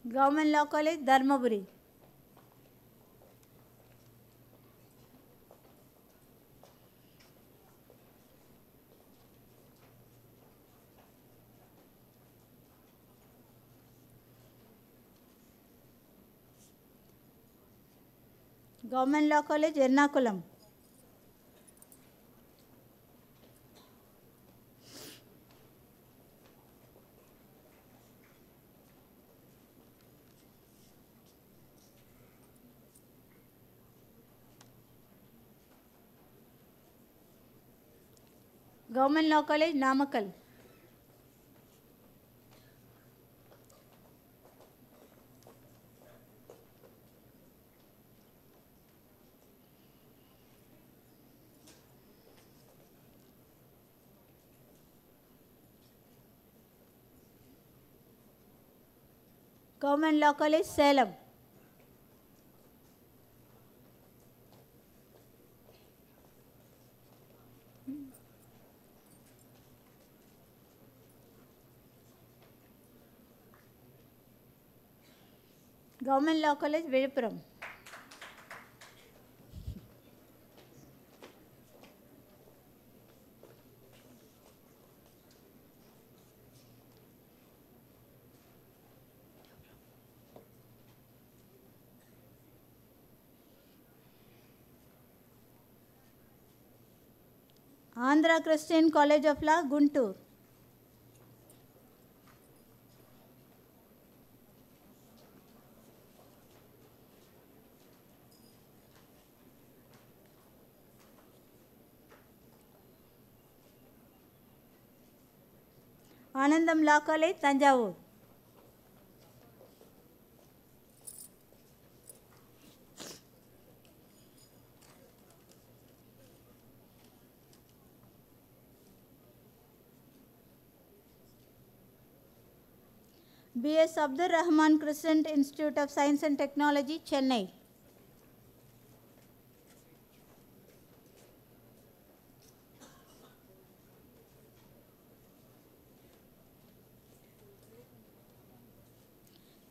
Government Law College, Dharmaburi. Government Law College, Ernakulam. Government Law College, Namakkal. Government Law College, Salem. Government Law College, Viluppuram. Andhra Christian College of Law, Guntur. Anandam Law College, Tanjavur. B.S. Abdur Rahman Crescent Institute of Science and Technology, Chennai.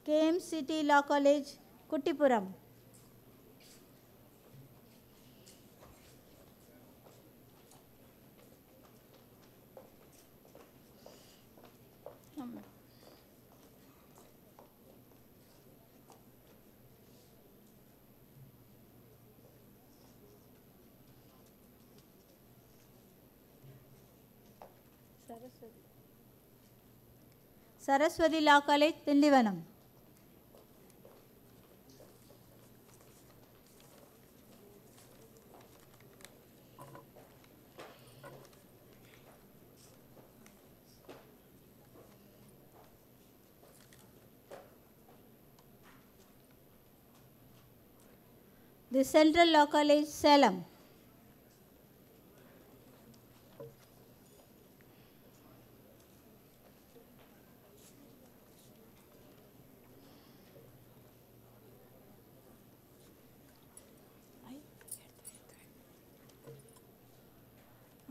KMCT Law College, Kuttipuram. Saraswati Law College, Tindivanam. The Central Law College, Salem.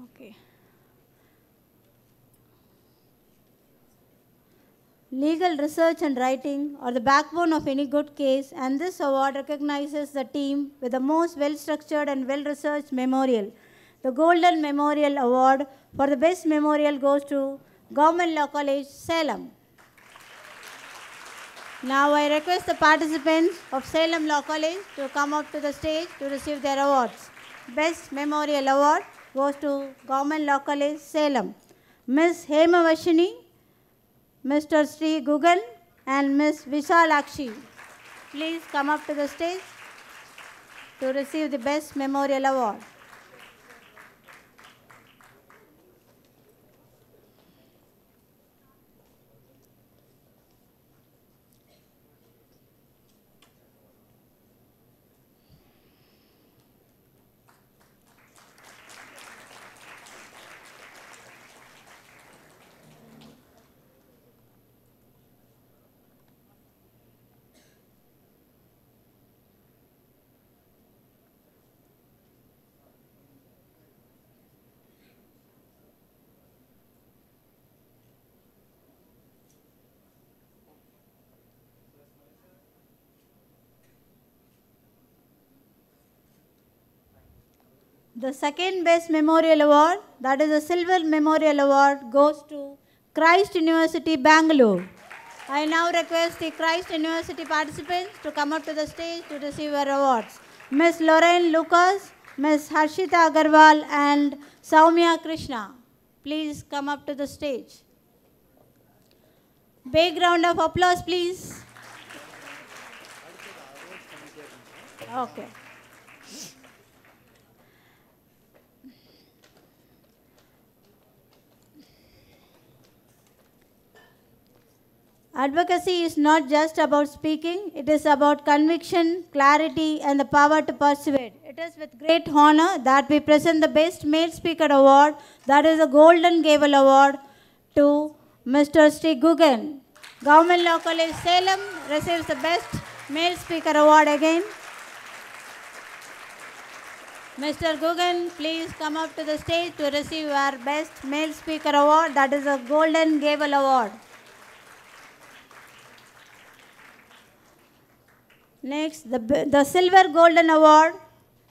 Okay. Legal research and writing are the backbone of any good case, and this award recognizes the team with the most well-structured and well-researched memorial. The Golden Memorial Award for the best memorial goes to Government Law College, Salem. Now I request the participants of Salem Law College to come up to the stage to receive their awards. Best Memorial Award goes to Government Law College, Salem. Ms. Hemavashini, Mr. Sri Gugan and Ms. Visalakshi, please come up to the stage to receive the Best Memorial Award. The second Best Memorial Award, that is a Silver Memorial Award, goes to Christ University, Bangalore. I now request the Christ University participants to come up to the stage to receive their awards. Ms. Lorraine Lucas, Ms. Harshita Agarwal and Soumya Krishna, please come up to the stage. Big round of applause, please. Okay. Advocacy is not just about speaking, it is about conviction, clarity, and the power to persuade. It is with great honor that we present the Best Male Speaker Award, that is a Golden Gavel Award, to Mr. Sri Gugan. Government Law College, Salem receives the Best Male Speaker Award again. Mr. Gugan, please come up to the stage to receive our Best Male Speaker Award, that is a Golden Gavel Award. Next, the Silver Golden Award,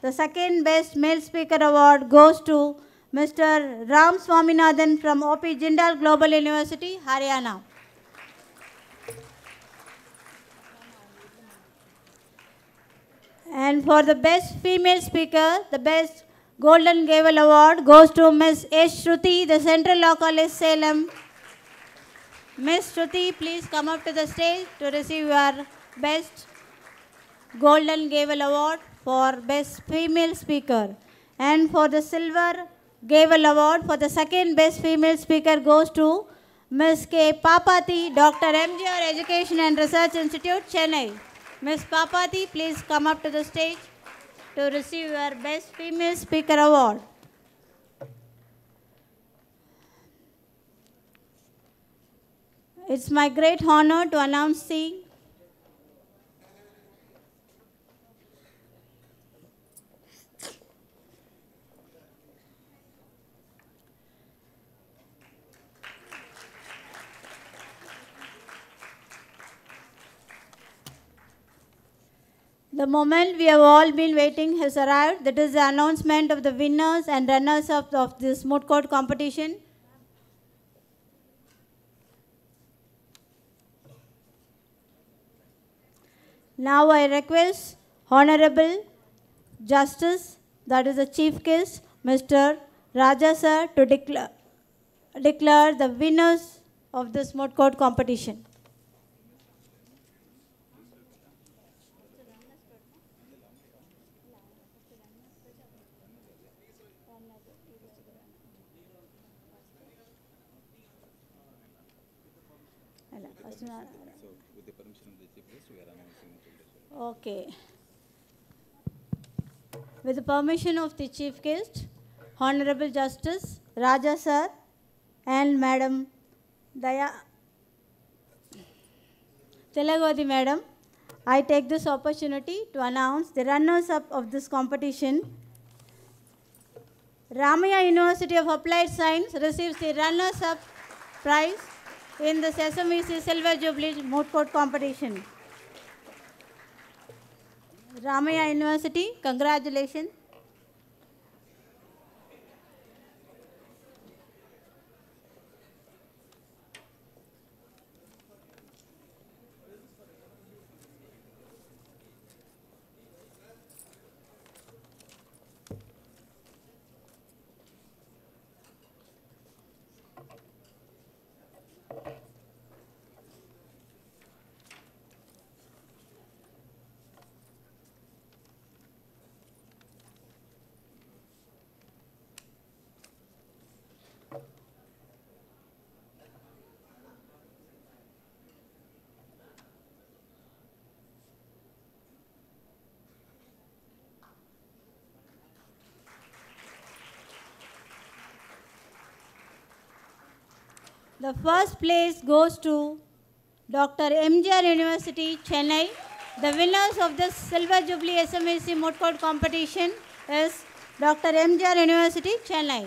the second Best Male Speaker Award goes to Mr. Ram Swaminathan from O.P. Jindal Global University, Haryana. And for the Best Female Speaker, the Best Golden Gavel Award goes to Ms. S. Shruti, the Central Law College, Salem. Ms. Shruti, please come up to the stage to receive your Best Golden Gavel Award for Best Female Speaker. And for the Silver Gavel Award for the second Best Female Speaker goes to Ms. K. Papati, Dr. MGR Education and Research Institute, Chennai. Ms. Papati, please come up to the stage to receive your Best Female Speaker Award. It's my great honor to announce the moment we have all been waiting has arrived. That is the announcement of the winners and runners-up of this Moot Court competition. Now I request Honorable Justice, that is the Chief Case, Mr. Raja Sir, to declare declare the winners of this moot court competition. Okay. With the permission of the Chief Guest, Honorable Justice Raja Sir and Madam Daya Telagodi Madam, I take this opportunity to announce the runners-up of this competition. Ramaya University of Applied Science receives the runners-up prize in the SMVEC Silver Jubilee Moot Court competition. Ramaya University, congratulations. The first place goes to Dr. MGR University, Chennai. The winners of the Silver Jubilee SMVEC Moot Court competition is Dr. MGR University, Chennai.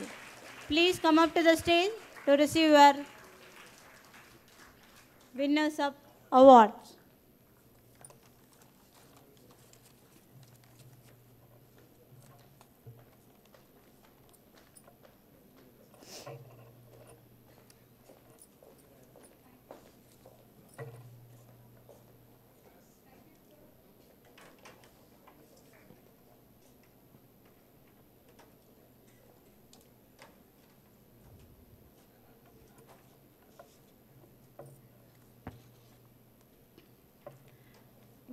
Please come up to the stage to receive your winners of awards.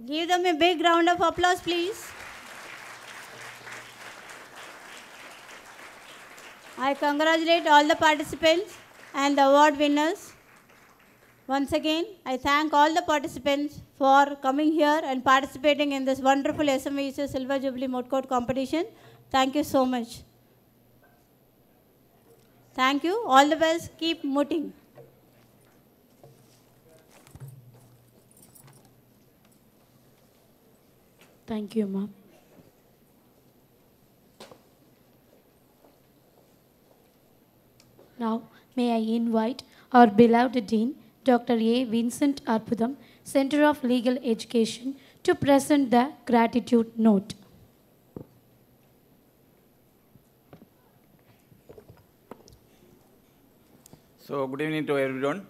Give them a big round of applause, please. I congratulate all the participants and the award winners. Once again, I thank all the participants for coming here and participating in this wonderful SMVEC Silver Jubilee Moot Court competition. Thank you so much. Thank you. All the best. Keep mooting. Thank you, ma'am. Now, may I invite our beloved Dean, Dr. A. Vincent Arpudam, Center of Legal Education, to present the gratitude note. So, good evening to everyone.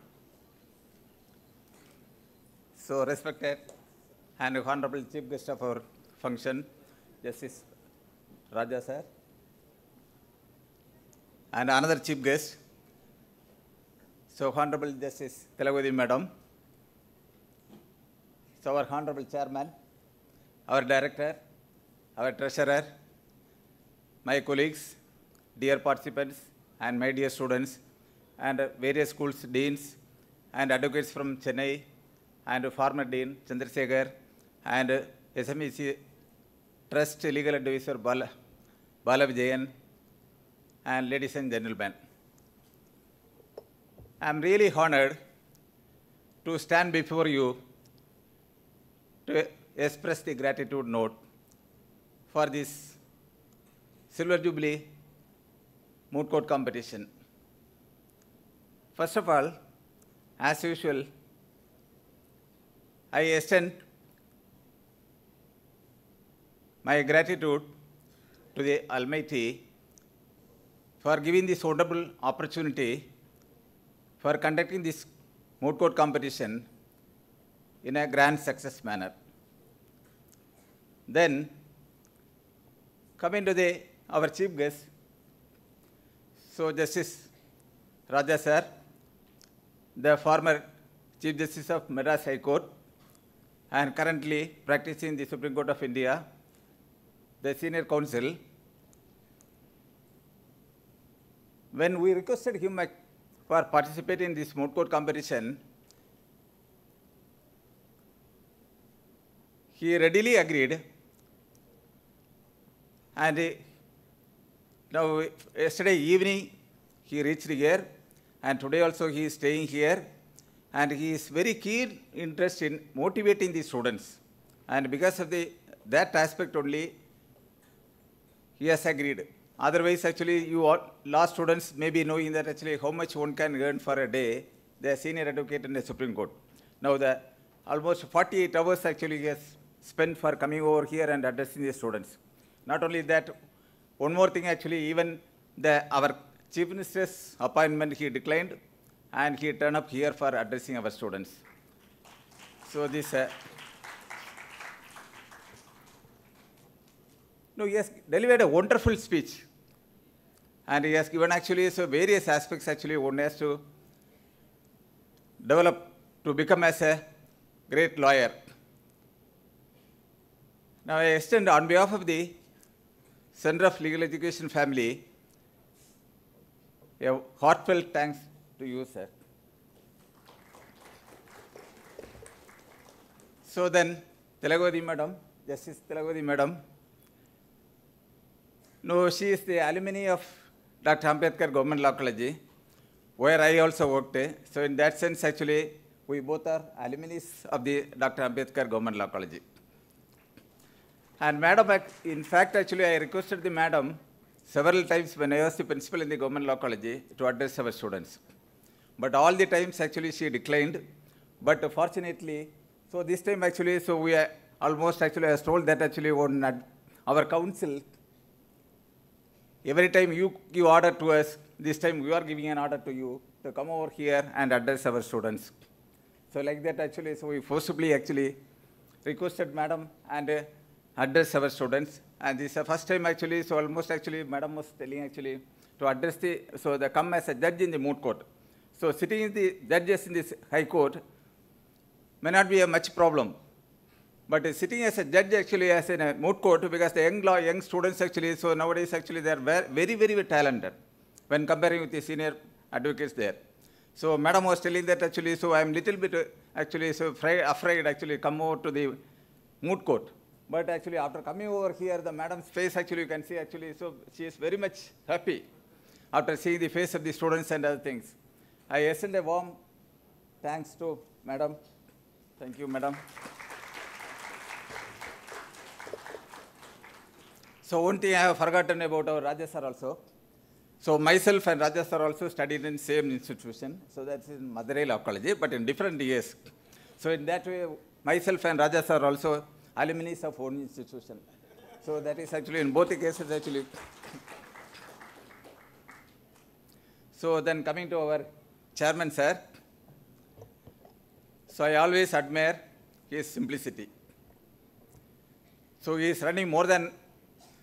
So, respected and Honorable Chief Guest of our function, Justice Raja Sir, and another Chief Guest, so Honorable Justice Telagodi Madam, so our Honorable Chairman, our Director, our Treasurer, my colleagues, dear participants, and my dear students, and various schools, deans, and advocates from Chennai, and former Dean Chandrasekhar, and SMVEC Trust Legal Advisor Bala Vijayan, and ladies and gentlemen. I am really honored to stand before you to express the gratitude note for this Silver Jubilee Moot Court competition. First of all, as usual, I extend my gratitude to the Almighty for giving this wonderful opportunity for conducting this moot court competition in a grand success manner. Then, coming to our chief guest, so Justice Raja sir, the former Chief Justice of Madras High Court and currently practicing the Supreme Court of India, the senior counsel. When we requested him for participating in this moot court competition, he readily agreed, and now yesterday evening he reached here, and today also he is staying here, and he is very keen interest in motivating the students, and because of that aspect only he has agreed. Otherwise, actually, you all, law students may be knowing that actually how much one can earn for a day, the senior advocate in the Supreme Court. Now, the almost 48 hours actually he has spent for coming over here and addressing the students. Not only that, one more thing actually, even our Chief Minister's appointment he declined, and he turned up here for addressing our students. So this. No, he has delivered a wonderful speech, and he has given actually so various aspects actually one has to develop to become as a great lawyer. Now I extend on behalf of the Center of Legal Education family a heartfelt thanks to you, sir. So then, Telagodi madam, Justice Telagodi madam. No, she is the alumni of Dr. Ambedkar Government Law College, where I also worked. So in that sense, actually, we both are alumni of the Dr. Ambedkar Government Law College. And madam, in fact, actually, I requested the madam several times when I was the principal in the Government Law College to address our students. But all the times, actually, she declined. But fortunately, so this time, actually, so we are almost, actually, I was told that actually on our council, every time you give order to us, this time we are giving an order to you to come over here and address our students. So like that actually, so we forcibly actually requested madam and address our students. And this is the first time actually, so almost actually madam was telling actually to address they come as a judge in the moot court. So sitting in the judges in this high court may not be a much problem. But sitting as a judge actually as in a moot court, because the young students actually, so nowadays actually they are very, very talented when comparing with the senior advocates there. So madam was telling that actually, so I am little bit actually so afraid actually come over to the moot court. But actually after coming over here, the madam's face actually you can see actually, so she is very much happy after seeing the face of the students and other things. I extend a warm thanks to madam. Thank you, madam. So one thing I have forgotten about our Raja sir also. So myself and Raja sir also studied in same institution. So that's in Madurai Law College, but in different years. So in that way, myself and Raja sir also alumni of one institution. So that is actually in both the cases actually. So then coming to our chairman sir. So I always admire his simplicity. So he is running more than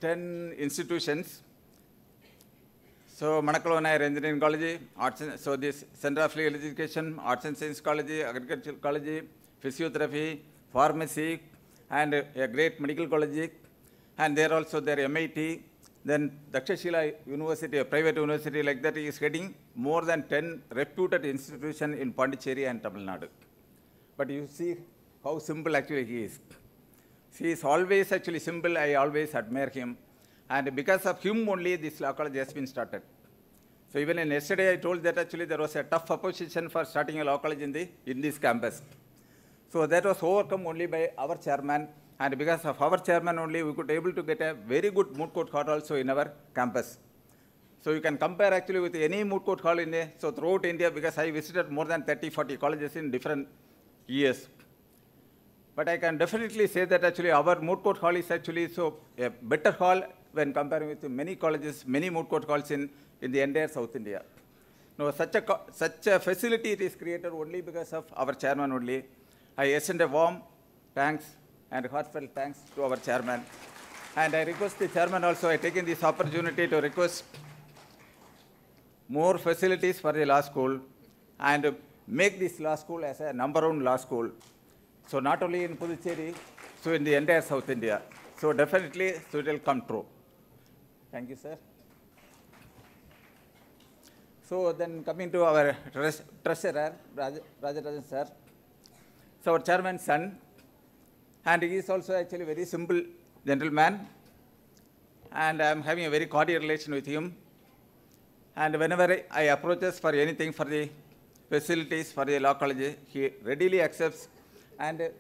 10 institutions. So Manakalavana Higher Engineering College, so this Center of Legal Education, Arts and Science College, Agricultural College, Physiotherapy, Pharmacy, and a great medical college. And there also their MIT, then Dakshashila University, a private university like that, is heading more than 10 reputed institutions in Pondicherry and Tamil Nadu. But you see how simple actually he is. He is always actually simple. I always admire him. And because of him only, this law college has been started. So even in yesterday, I told that actually there was a tough opposition for starting a law college in this campus. So that was overcome only by our chairman. And because of our chairman only, we could able to get a very good moot court hall also in our campus. So you can compare actually with any moot court hall so throughout India, because I visited more than 30-40 colleges in different years. But I can definitely say that actually our moot court hall is actually so a better hall when comparing with many colleges, many moot court halls in the entire South India. Now, such a facility it is created only because of our chairman only. I extend a warm thanks and heartfelt thanks to our chairman. And I request the chairman also, I taken this opportunity to request more facilities for the law school, and make this law school as a #1 law school. So not only in Puducherry, so in the entire South India. So definitely, so it will come true. Thank you, sir. So then coming to our treasurer, Rajarajan sir. So our chairman's son, and he is also actually a very simple gentleman, and I am having a very cordial relation with him. And whenever I approach us for anything for the facilities for the law college, he readily accepts. And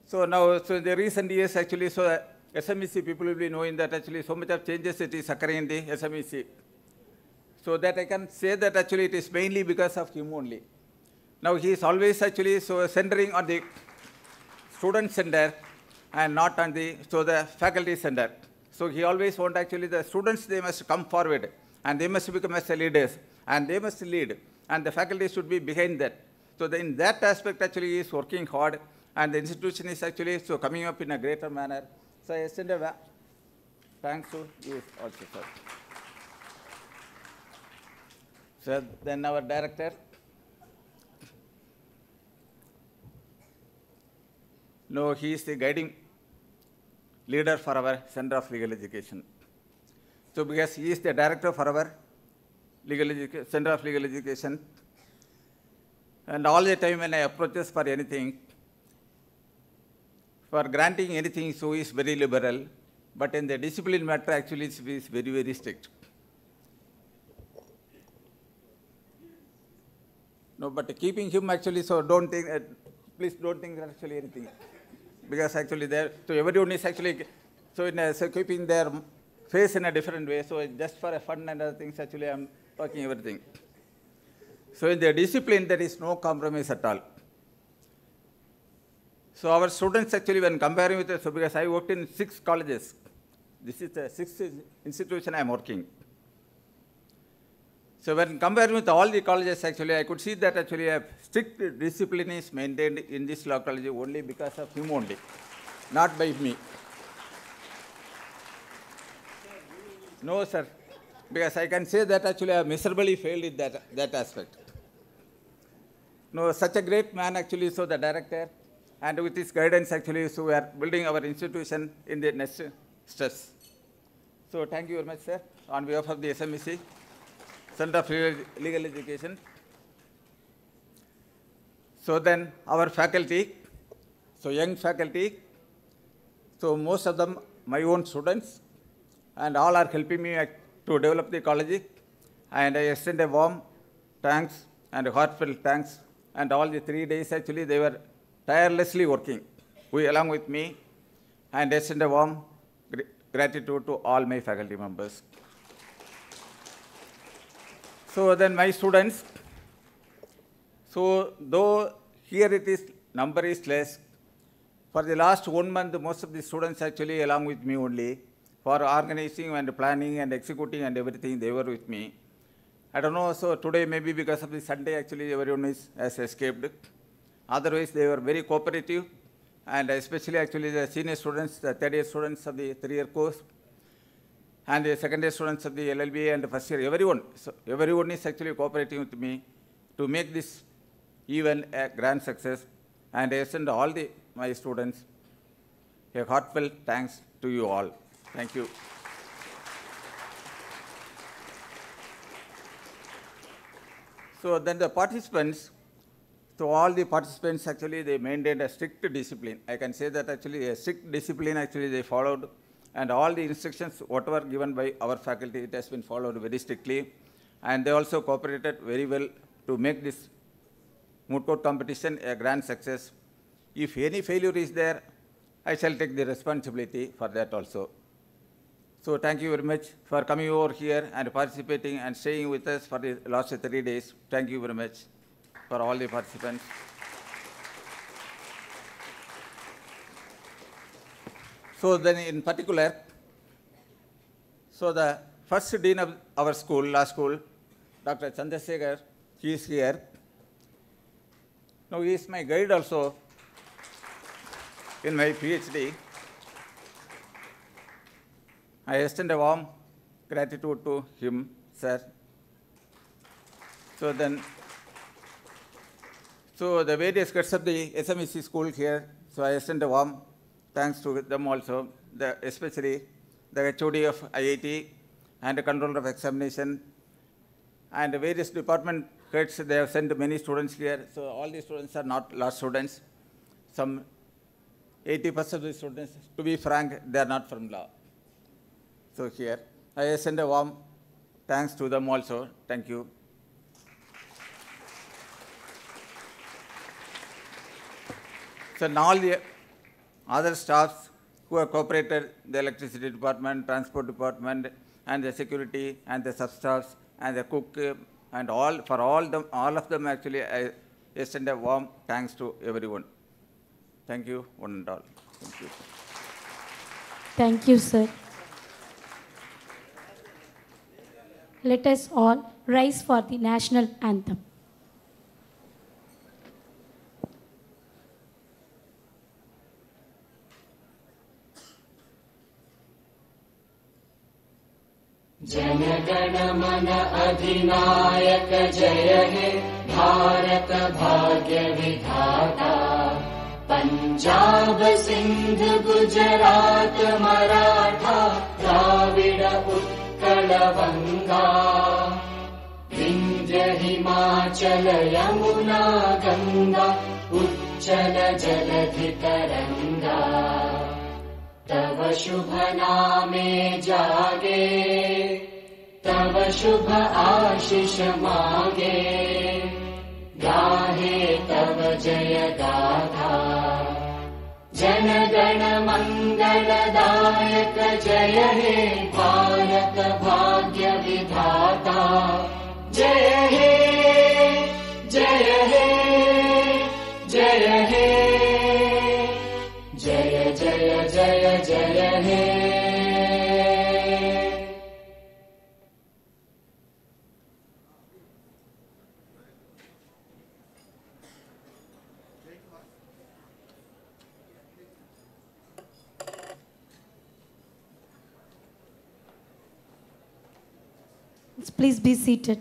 so now, so in the recent years actually, so SMEC people will be knowing that actually so much of changes it is occurring in the SMEC. So that I can say that actually it is mainly because of him only. Now he is always actually so centering on the student center and not on the faculty center. So he always want actually the students, they must come forward and they must become as leaders and they must lead and the faculty should be behind that. So in that aspect actually he is working hard and the institution is actually so coming up in a greater manner. So I extend a thanks to you also, sir. So then our director. No, he is the guiding leader for our Center of Legal Education. So because he is the director for our Center of Legal Education, and all the time when I approach us for anything, for granting anything, so he is very liberal, but in the discipline matter actually he is very, very strict. No, but keeping him actually, so don't think, please don't think that actually anything. Because actually there, so everyone is actually, so keeping their face in a different way, so just for a fun and other things, actually I'm talking everything. So in the discipline, there is no compromise at all. So our students actually, when comparing with, so because I worked in 6 colleges, this is the 6th institution I'm working. So when comparing with all the colleges, actually, I could see that actually a strict discipline is maintained in this law college only because of him only, not by me. No, sir, because I can say that actually I miserably failed in that aspect. No, such a great man actually, so the director, and with his guidance actually, so we are building our institution in the next steps. So thank you very much, sir, on behalf of the SMVEC. Center of Legal Education. So then our faculty, so young faculty, so most of them my own students, and all are helping me to develop the college, and I extend a warm thanks and a heartfelt thanks, and all the 3 days actually they were tirelessly working, along with me, and extend a warm gratitude to all my faculty members. So then my students, so though here it is, number is less, for the last 1 month, most of the students actually along with me only, for organizing and planning and executing and everything, they were with me. I don't know, so today maybe because of the Sunday actually everyone has escaped. Otherwise they were very cooperative, and especially actually the senior students, the 3rd year students of the 3-year course, and the 2nd year students of the LLB and the 1st year, everyone. So everyone is actually cooperating with me to make this event a grand success. And I extend all my students a heartfelt thanks to you all. Thank you. So then the participants, so all the participants actually they maintained a strict discipline. I can say that actually a strict discipline actually they followed. And all the instructions, whatever given by our faculty, it has been followed very strictly. And they also cooperated very well to make this moot court competition a grand success. If any failure is there, I shall take the responsibility for that also. So thank you very much for coming over here and participating and staying with us for the last 3 days. Thank you very much for all the participants. So then in particular, so the first dean of our school, law school, Dr. Chandrasekhar, he is here. Now he is my guide also in my PhD. I extend a warm gratitude to him, sir. So then, so the various guests of the SMVEC school here, so I extend a warm thanks to them also, especially the HOD of IIT and the controller of examination and the various department heads. They have sent many students here. So all these students are not lost students. Some 80% of the students, to be frank, they are not from law. So here, I send a warm thanks to them also. Thank you. So and all the other staffs who have cooperated, the electricity department, transport department, and the security, and the sub-staffs, and the cook, and all of them actually, I extend a warm thanks to everyone. Thank you, one and all. Thank you. Thank you, sir. Let us all rise for the national anthem. Jana Gana मन अधिनायक जय हे भारत भाग्य विधाता पंजाब सिंध गुजरात मराठा द्राविड उत्कल गंगा विंध्य हिमाचल यमुना गंगा उच्चल जलधि तरंगा तव शुभ नामे जागे तव शुभ आशीष मागे गाहे तव जय गाथा जन गण मंगलदायक जय हे भारत भाग्य विधाता जय हे जय हे जय हे जय जय जय जय हे Please be seated.